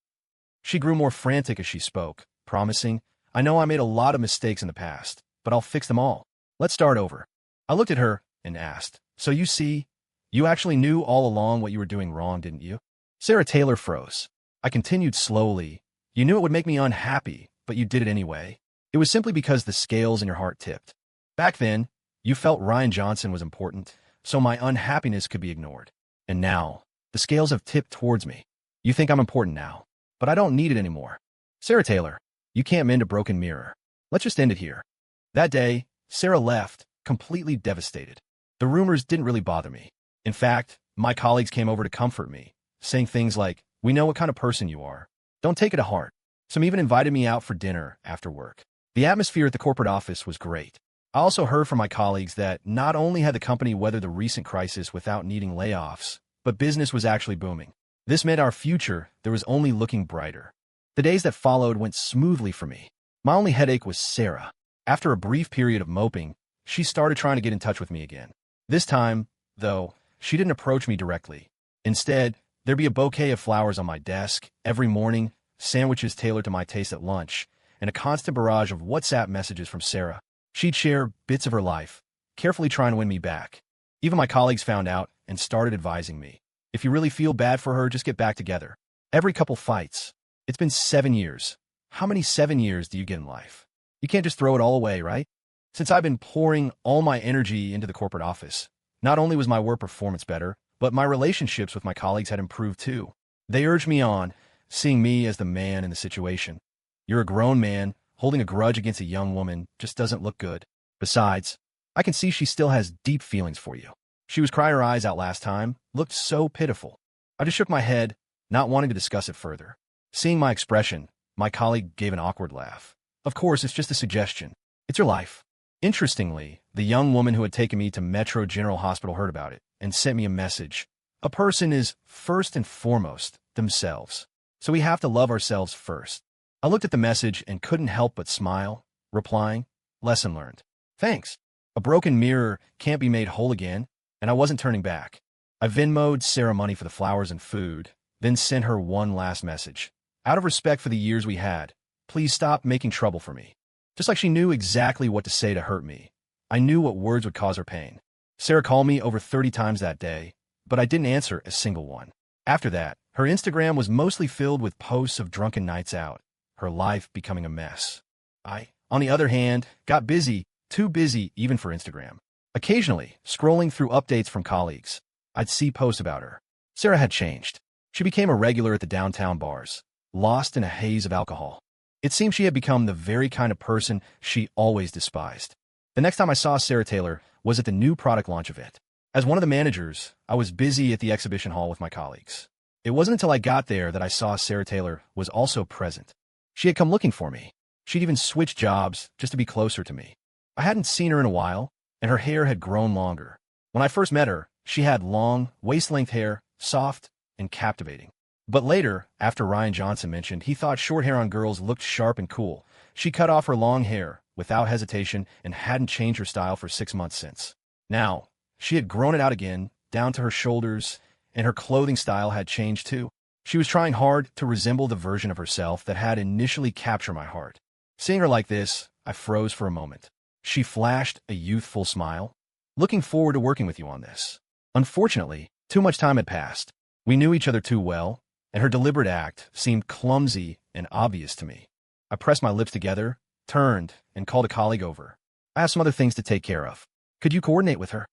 She grew more frantic as she spoke, promising, "I know I made a lot of mistakes in the past, but I'll fix them all. Let's start over." I looked at her and asked, "So you see, you actually knew all along what you were doing wrong, didn't you?" Sarah Taylor froze. I continued slowly. "You knew it would make me unhappy, but you did it anyway. It was simply because the scales in your heart tipped. Back then, you felt Ryan Johnson was important, so my unhappiness could be ignored. And now, The scales have tipped towards me. You think I'm important now, but I don't need it anymore. Sarah Taylor, you can't mend a broken mirror. Let's just end it here. That day, Sarah left, completely devastated. The rumors didn't really bother me. In fact, my colleagues came over to comfort me, saying things like, "We know what kind of person you are. Don't take it to heart." Some even invited me out for dinner after work. The atmosphere at the corporate office was great. I also heard from my colleagues that not only had the company weathered the recent crisis without needing layoffs, but business was actually booming. This meant our future there was only looking brighter. The days that followed went smoothly for me. My only headache was Sarah. After a brief period of moping, she started trying to get in touch with me again. This time, though, she didn't approach me directly. Instead, there'd be a bouquet of flowers on my desk every morning, sandwiches tailored to my taste at lunch, and a constant barrage of WhatsApp messages from Sarah. She'd share bits of her life, carefully trying to win me back. Even my colleagues found out and started advising me. If you really feel bad for her, just get back together. Every couple fights. It's been 7 years. How many 7 years do you get in life? You can't just throw it all away, right? Since I've been pouring all my energy into the corporate office, not only was my work performance better, but my relationships with my colleagues had improved too. They urged me on, seeing me as the man in the situation. You're a grown man. Holding a grudge against a young woman just doesn't look good. Besides, I can see she still has deep feelings for you. She was crying her eyes out last time, looked so pitiful. I just shook my head, not wanting to discuss it further. Seeing my expression, my colleague gave an awkward laugh. Of course, it's just a suggestion. It's your life. Interestingly, the young woman who had taken me to Metro General Hospital heard about it and sent me a message. A person is, first and foremost, themselves. So we have to love ourselves first. I looked at the message and couldn't help but smile, replying, "Lesson learned. Thanks." A broken mirror can't be made whole again, and I wasn't turning back. I Venmo'd Sarah money for the flowers and food, then sent her one last message. Out of respect for the years we had, please stop making trouble for me. Just like she knew exactly what to say to hurt me, I knew what words would cause her pain. Sarah called me over 30 times that day, but I didn't answer a single one. After that, her Instagram was mostly filled with posts of drunken nights out, her life becoming a mess. I, on the other hand, got busy, too busy even for Instagram. Occasionally, scrolling through updates from colleagues, I'd see posts about her. Sarah had changed. She became a regular at the downtown bars, lost in a haze of alcohol. It seemed she had become the very kind of person she always despised. The next time I saw Sarah Taylor was at the new product launch event. As one of the managers, I was busy at the exhibition hall with my colleagues. It wasn't until I got there that I saw Sarah Taylor was also present. She had come looking for me. She'd even switched jobs just to be closer to me. I hadn't seen her in a while, and her hair had grown longer. When I first met her, she had long, waist-length hair, soft and captivating. But later, after Ryan Johnson mentioned he thought short hair on girls looked sharp and cool, she cut off her long hair without hesitation and hadn't changed her style for 6 months since. Now, she had grown it out again, down to her shoulders, and her clothing style had changed too. She was trying hard to resemble the version of herself that had initially captured my heart. Seeing her like this, I froze for a moment. She flashed a youthful smile. "Looking forward to working with you on this." Unfortunately, too much time had passed. We knew each other too well, and her deliberate act seemed clumsy and obvious to me. I pressed my lips together, turned, and called a colleague over. "I have some other things to take care of. Could you coordinate with her?"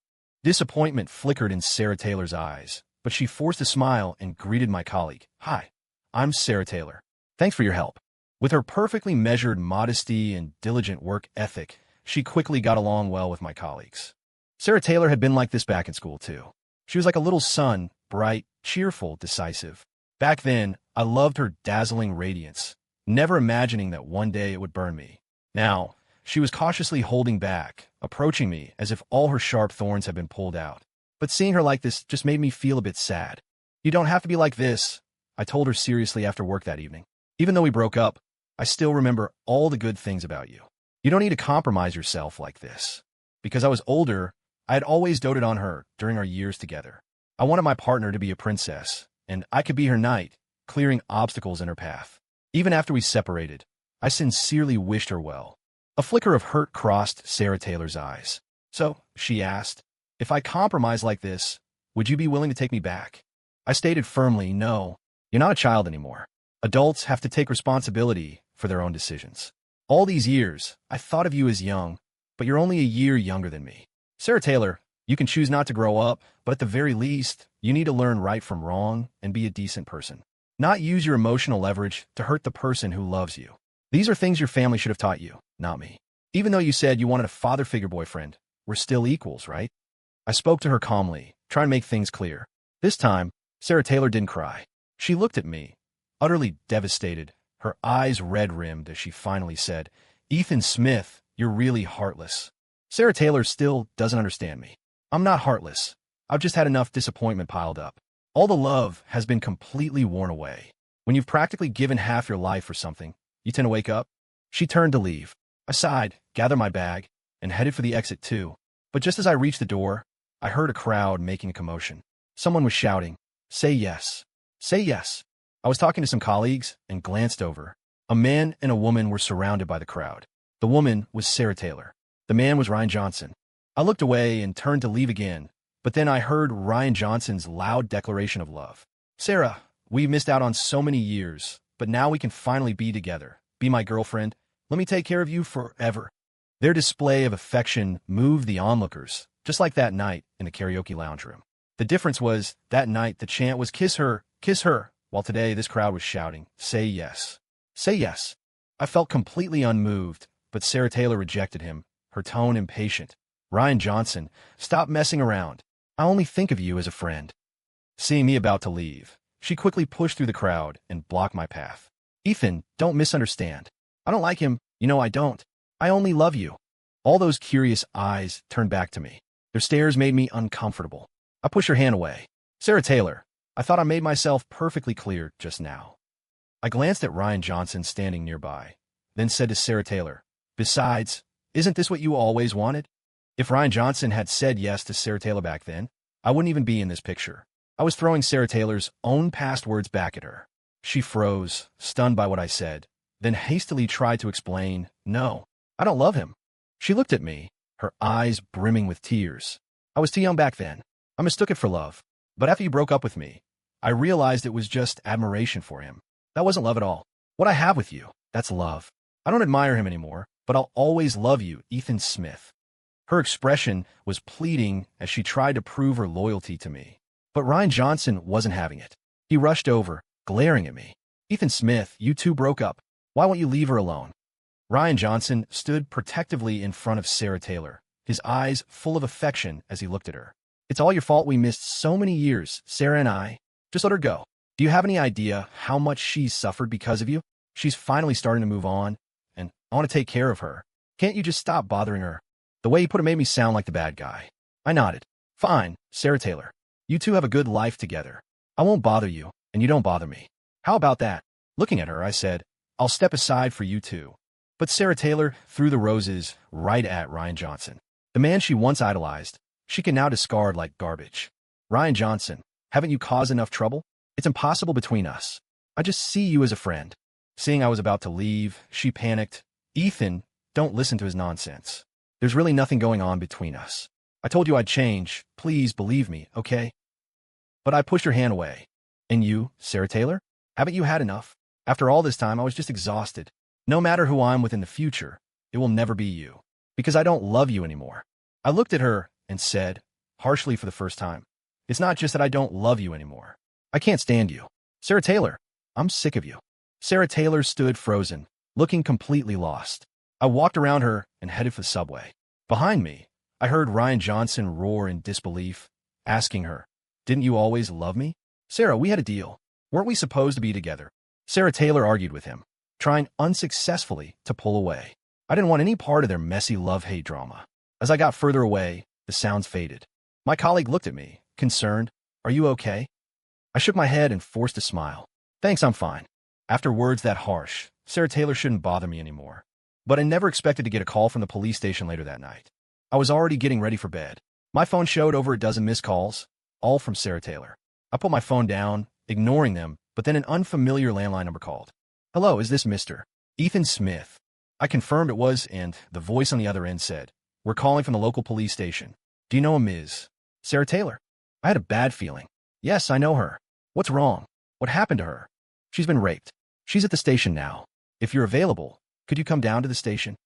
Disappointment flickered in Sarah Taylor's eyes, but she forced a smile and greeted my colleague. "Hi, I'm Sarah Taylor. Thanks for your help." With her perfectly measured modesty and diligent work ethic, she quickly got along well with my colleagues. Sarah Taylor had been like this back in school, too. She was like a little sun, bright, cheerful, decisive. Back then, I loved her dazzling radiance, never imagining that one day it would burn me. Now, she was cautiously holding back, approaching me as if all her sharp thorns had been pulled out. But seeing her like this just made me feel a bit sad. "You don't have to be like this," I told her seriously after work that evening. "Even though we broke up, I still remember all the good things about you. You don't need to compromise yourself like this." Because I was older, I had always doted on her during our years together. I wanted my partner to be a princess, and I could be her knight, clearing obstacles in her path. Even after we separated, I sincerely wished her well. A flicker of hurt crossed Sarah Taylor's eyes. "So," she asked, "if I compromise like this, would you be willing to take me back?" I stated firmly, "No, you're not a child anymore. Adults have to take responsibility for their own decisions. All these years, I thought of you as young, but you're only a year younger than me." "Sarah Taylor, You can choose not to grow up, but at the very least, you need to learn right from wrong and be a decent person. Not use your emotional leverage to hurt the person who loves you. These are things your family should have taught you, not me. Even though you said you wanted a father figure boyfriend, we're still equals, right? I spoke to her calmly, trying to make things clear. This time, Sarah Taylor didn't cry. She looked at me, utterly devastated, her eyes red-rimmed as she finally said, "Ethan Smith, you're really heartless." Sarah Taylor still doesn't understand me. I'm not heartless. I've just had enough disappointment piled up. All the love has been completely worn away. When you've practically given half your life for something, you tend to wake up. She turned to leave. I sighed, gathered my bag, and headed for the exit too. But just as I reached the door, I heard a crowd making a commotion. Someone was shouting, "Say yes. Say yes." I was talking to some colleagues and glanced over. A man and a woman were surrounded by the crowd. The woman was Sarah Taylor. The man was Ryan Johnson. I looked away and turned to leave again, but then I heard Ryan Johnson's loud declaration of love. "Sarah, we've missed out on so many years, but now we can finally be together. Be my girlfriend. Let me take care of you forever." Their display of affection moved the onlookers, just like that night in the karaoke lounge room. The difference was, that night the chant was kiss her, while today this crowd was shouting, "Say yes. Say yes." I felt completely unmoved, but Sarah Taylor rejected him, her tone impatient. "Ryan Johnson, stop messing around. I only think of you as a friend." Seeing me about to leave, she quickly pushed through the crowd and blocked my path. "Ethan, don't misunderstand. I don't like him. You know I don't. I only love you." All those curious eyes turned back to me. Their stares made me uncomfortable. I pushed her hand away. "Sarah Taylor, I thought I made myself perfectly clear just now." I glanced at Ryan Johnson standing nearby, then said to Sarah Taylor, "Besides, isn't this what you always wanted?" If Ryan Johnson had said yes to Sarah Taylor back then, I wouldn't even be in this picture. I was throwing Sarah Taylor's own past words back at her. She froze, stunned by what I said, then hastily tried to explain, "No, I don't love him." She looked at me, her eyes brimming with tears. "I was too young back then. I mistook it for love. But after you broke up with me, I realized it was just admiration for him. That wasn't love at all. What I have with you, that's love. I don't admire him anymore, but I'll always love you, Ethan Smith." Her expression was pleading as she tried to prove her loyalty to me. But Ryan Johnson wasn't having it. He rushed over, glaring at me. "Ethan Smith, you two broke up. Why won't you leave her alone?" Ryan Johnson stood protectively in front of Sarah Taylor, his eyes full of affection as he looked at her. "It's all your fault we missed so many years, Sarah and I. Just let her go. Do you have any idea how much she's suffered because of you? She's finally starting to move on, and I want to take care of her. Can't you just stop bothering her?" The way he put it made me sound like the bad guy. I nodded. "Fine, Sarah Taylor. You two have a good life together. I won't bother you, and you don't bother me. How about that?" Looking at her, I said, "I'll step aside for you two." But Sarah Taylor threw the roses right at Ryan Johnson. The man she once idolized, she can now discard like garbage. "Ryan Johnson, haven't you caused enough trouble? It's impossible between us. I just see you as a friend." Seeing I was about to leave, she panicked. "Ethan, don't listen to his nonsense. There's really nothing going on between us. I told you I'd change. Please believe me, okay?" But I pushed her hand away. "And you, Sarah Taylor? Haven't you had enough? After all this time, I was just exhausted. No matter who I'm with in the future, it will never be you. Because I don't love you anymore." I looked at her and said, harshly for the first time, "It's not just that I don't love you anymore. I can't stand you. Sarah Taylor, I'm sick of you." Sarah Taylor stood frozen, looking completely lost. I walked around her and headed for the subway. Behind me, I heard Ryan Johnson roar in disbelief, asking her, "Didn't you always love me? Sarah, we had a deal. Weren't we supposed to be together?" Sarah Taylor argued with him, trying unsuccessfully to pull away. I didn't want any part of their messy love-hate drama. As I got further away, the sounds faded. My colleague looked at me, concerned. "Are you okay?" I shook my head and forced a smile. "Thanks, I'm fine." After words that harsh, Sarah Taylor shouldn't bother me anymore. But I never expected to get a call from the police station later that night. I was already getting ready for bed. My phone showed over a dozen missed calls, all from Sarah Taylor. I put my phone down, ignoring them, but then an unfamiliar landline number called. "Hello, is this Mr. Ethan Smith?" I confirmed it was, and the voice on the other end said, "We're calling from the local police station. Do you know a Ms. Sarah Taylor?" I had a bad feeling. "Yes, I know her. What's wrong? What happened to her?" "She's been raped. She's at the station now. If you're available, could you come down to the station?"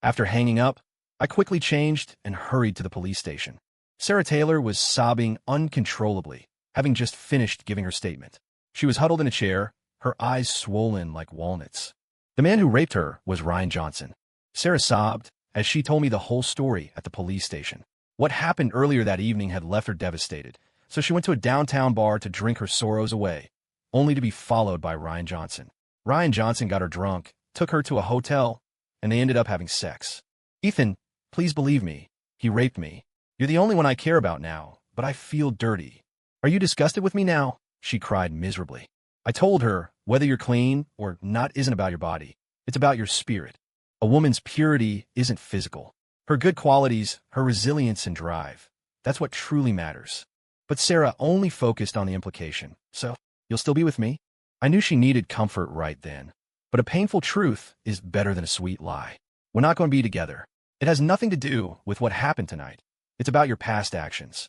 After hanging up, I quickly changed and hurried to the police station. Sarah Taylor was sobbing uncontrollably, having just finished giving her statement. She was huddled in a chair, her eyes swollen like walnuts. The man who raped her was Ryan Johnson. Sarah sobbed as she told me the whole story at the police station. What happened earlier that evening had left her devastated, so she went to a downtown bar to drink her sorrows away, only to be followed by Ryan Johnson. Ryan Johnson got her drunk, took her to a hotel, and they ended up having sex. Ethan, please believe me. He raped me. You're the only one I care about now, but I feel dirty. Are you disgusted with me now? She cried miserably. I told her, whether you're clean or not isn't about your body. It's about your spirit. A woman's purity isn't physical. Her good qualities, her resilience and drive. That's what truly matters. But Sarah only focused on the implication. So, you'll still be with me? I knew she needed comfort right then. But a painful truth is better than a sweet lie. We're not going to be together. It has nothing to do with what happened tonight. It's about your past actions.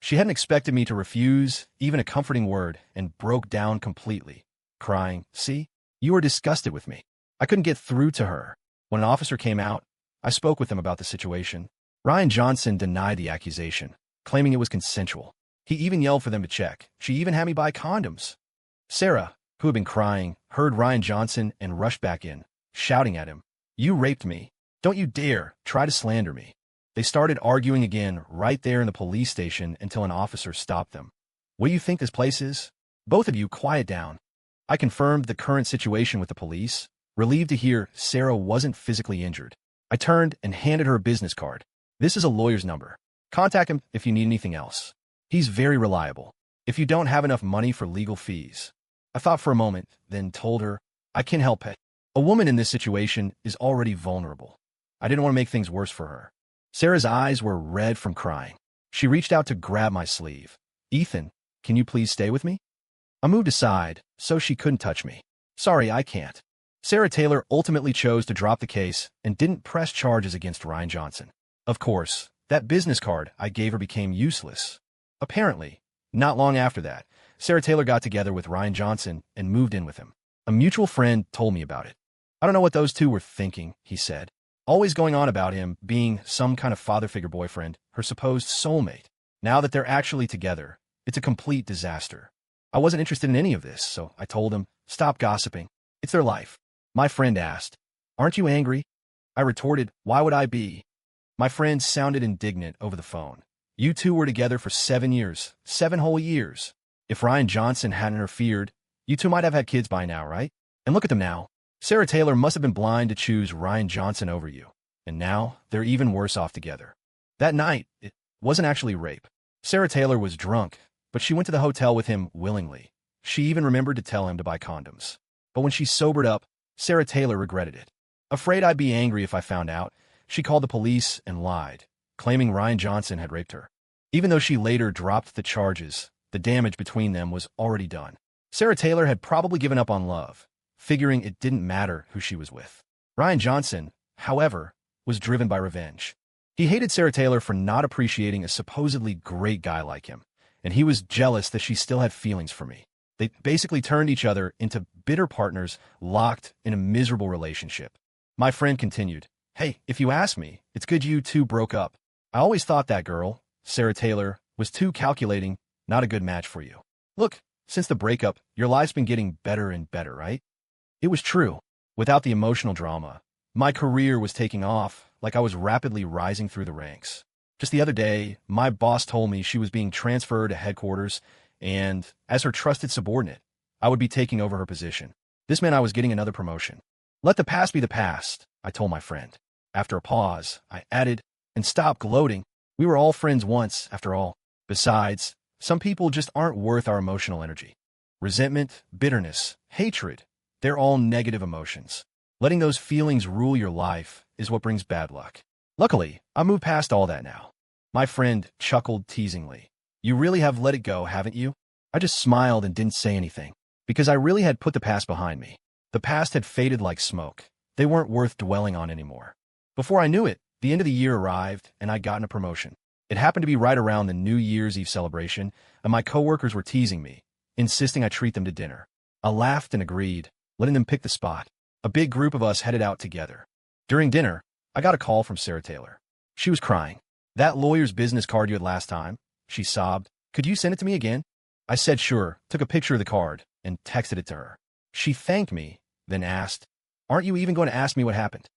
She hadn't expected me to refuse even a comforting word and broke down completely, crying, "See, you were disgusted with me." I couldn't get through to her. When an officer came out, I spoke with him about the situation. Ryan Johnson denied the accusation, claiming it was consensual. He even yelled for them to check. She even had me buy condoms. Sarah, who had been crying, heard Ryan Johnson and rushed back in, shouting at him, "You raped me. Don't you dare try to slander me." They started arguing again right there in the police station until an officer stopped them. "What do you think this place is? Both of you quiet down." I confirmed the current situation with the police, relieved to hear Sarah wasn't physically injured. I turned and handed her a business card. "This is a lawyer's number. Contact him if you need anything else. He's very reliable. If you don't have enough money for legal fees." I thought for a moment, then told her, "I can help it." A woman in this situation is already vulnerable. I didn't want to make things worse for her. Sarah's eyes were red from crying. She reached out to grab my sleeve. "Ethan, can you please stay with me?" I moved aside so she couldn't touch me. "Sorry, I can't." Sarah Taylor ultimately chose to drop the case and didn't press charges against Ryan Johnson. Of course, that business card I gave her became useless. Apparently, not long after that, Sarah Taylor got together with Ryan Johnson and moved in with him. A mutual friend told me about it. "I don't know what those two were thinking," he said. Always going on about him being some kind of father figure boyfriend, her supposed soulmate. Now that they're actually together, it's a complete disaster. I wasn't interested in any of this, so I told him, "Stop gossiping. It's their life." My friend asked, "Aren't you angry?" I retorted, "Why would I be?" My friend sounded indignant over the phone. "You two were together for 7 years, 7 whole years. If Ryan Johnson hadn't interfered, you two might have had kids by now, right? And look at them now. Sarah Taylor must have been blind to choose Ryan Johnson over you. And now they're even worse off together." That night, it wasn't actually rape. Sarah Taylor was drunk, but she went to the hotel with him willingly. She even remembered to tell him to buy condoms. But when she sobered up, Sarah Taylor regretted it. Afraid I'd be angry if I found out, she called the police and lied, claiming Ryan Johnson had raped her. Even though she later dropped the charges, the damage between them was already done. Sarah Taylor had probably given up on love, figuring it didn't matter who she was with. Ryan Johnson, however, was driven by revenge. He hated Sarah Taylor for not appreciating a supposedly great guy like him, and he was jealous that she still had feelings for me. They basically turned each other into bitter partners locked in a miserable relationship. My friend continued, "Hey, if you ask me, it's good you two broke up. I always thought that girl, Sarah Taylor, was too calculating, not a good match for you. Look, since the breakup, your life's been getting better and better, right?" It was true. Without the emotional drama, my career was taking off like I was rapidly rising through the ranks. Just the other day, my boss told me she was being transferred to headquarters, and as her trusted subordinate, I would be taking over her position. This meant I was getting another promotion. "Let the past be the past," I told my friend. After a pause, I added, "And stop gloating. We were all friends once, after all. Besides, some people just aren't worth our emotional energy. Resentment, bitterness, hatred, they're all negative emotions. Letting those feelings rule your life is what brings bad luck." Luckily, I moved past all that now. My friend chuckled teasingly. "You really have let it go, haven't you?" I just smiled and didn't say anything, because I really had put the past behind me. The past had faded like smoke. They weren't worth dwelling on anymore. Before I knew it, the end of the year arrived, and I'd gotten a promotion. It happened to be right around the New Year's Eve celebration, and my coworkers were teasing me, insisting I treat them to dinner. I laughed and agreed, letting them pick the spot. A big group of us headed out together. During dinner, I got a call from Sarah Taylor. She was crying. That lawyer's business card you had last time, she sobbed. Could you send it to me again? I said sure, took a picture of the card, and texted it to her. She thanked me, then asked, aren't you even going to ask me what happened?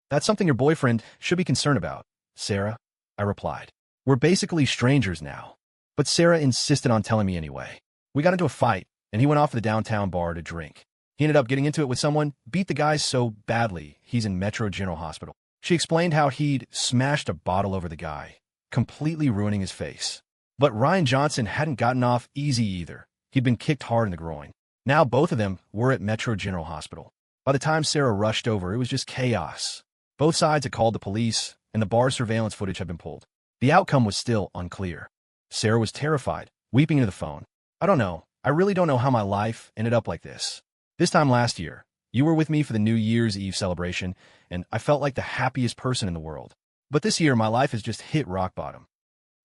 That's something your boyfriend should be concerned about, Sarah, I replied. We're basically strangers now. But Sarah insisted on telling me anyway. We got into a fight, and he went off to the downtown bar to drink. He ended up getting into it with someone, beat the guy so badly he's in Metro General Hospital. She explained how he'd smashed a bottle over the guy, completely ruining his face. But Ryan Johnson hadn't gotten off easy either. He'd been kicked hard in the groin. Now both of them were at Metro General Hospital. By the time Sarah rushed over, it was just chaos. Both sides had called the police, and the bar surveillance footage had been pulled. The outcome was still unclear. Sarah was terrified, weeping into the phone. I don't know. I really don't know how my life ended up like this. This time last year, you were with me for the New Year's Eve celebration, and I felt like the happiest person in the world. But this year, my life has just hit rock bottom.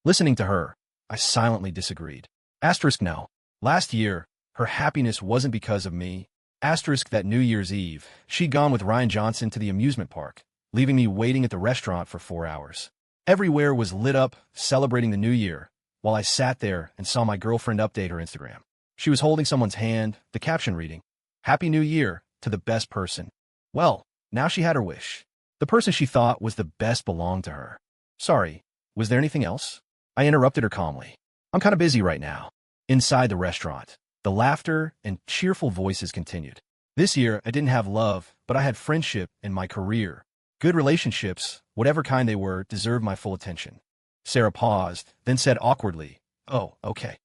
Listening to her, I silently disagreed. Asterisk no. Last year, her happiness wasn't because of me. Asterisk that New Year's Eve, she'd gone with Ryan Johnson to the amusement park, leaving me waiting at the restaurant for 4 hours. Everywhere was lit up, celebrating the new year, while I sat there and saw my girlfriend update her Instagram. She was holding someone's hand, the caption reading, Happy New Year to the best person. Well, now she had her wish. The person she thought was the best belonged to her. Sorry, was there anything else? I interrupted her calmly. I'm kind of busy right now. Inside the restaurant, the laughter and cheerful voices continued. This year, I didn't have love, but I had friendship and my career. Good relationships, whatever kind they were, deserved my full attention. Sarah paused, then said awkwardly, Oh, okay.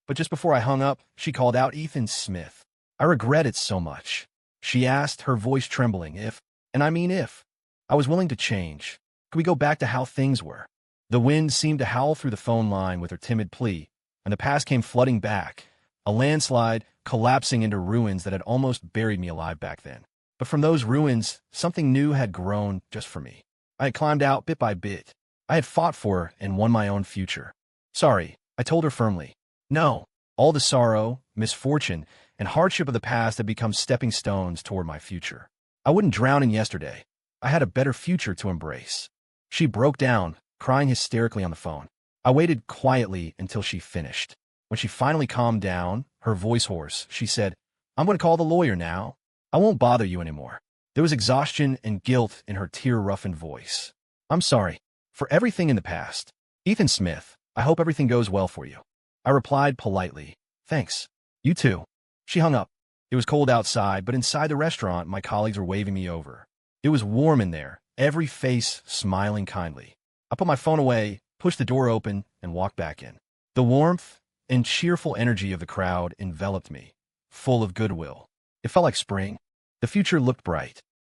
But just before I hung up, she called out Ethan Smith. I regret it so much. She asked, her voice trembling, if, and I mean if, I was willing to change. Could we go back to how things were? The wind seemed to howl through the phone line with her timid plea, and the past came flooding back, a landslide collapsing into ruins that had almost buried me alive back then. But from those ruins, something new had grown just for me. I had climbed out bit by bit. I had fought for her and won my own future. Sorry, I told her firmly. No, all the sorrow, misfortune, and hardship of the past had become stepping stones toward my future. I wouldn't drown in yesterday. I had a better future to embrace. She broke down, crying hysterically on the phone. I waited quietly until she finished. When she finally calmed down, her voice hoarse, she said, I'm going to call the lawyer now. I won't bother you anymore. There was exhaustion and guilt in her tear-roughened voice. I'm sorry for everything in the past. Ethan Smith, I hope everything goes well for you. I replied politely, Thanks. You too. She hung up. It was cold outside, but inside the restaurant, my colleagues were waving me over. It was warm in there, every face smiling kindly. I put my phone away, pushed the door open, and walked back in. The warmth and cheerful energy of the crowd enveloped me, full of goodwill. It felt like spring. The future looked bright.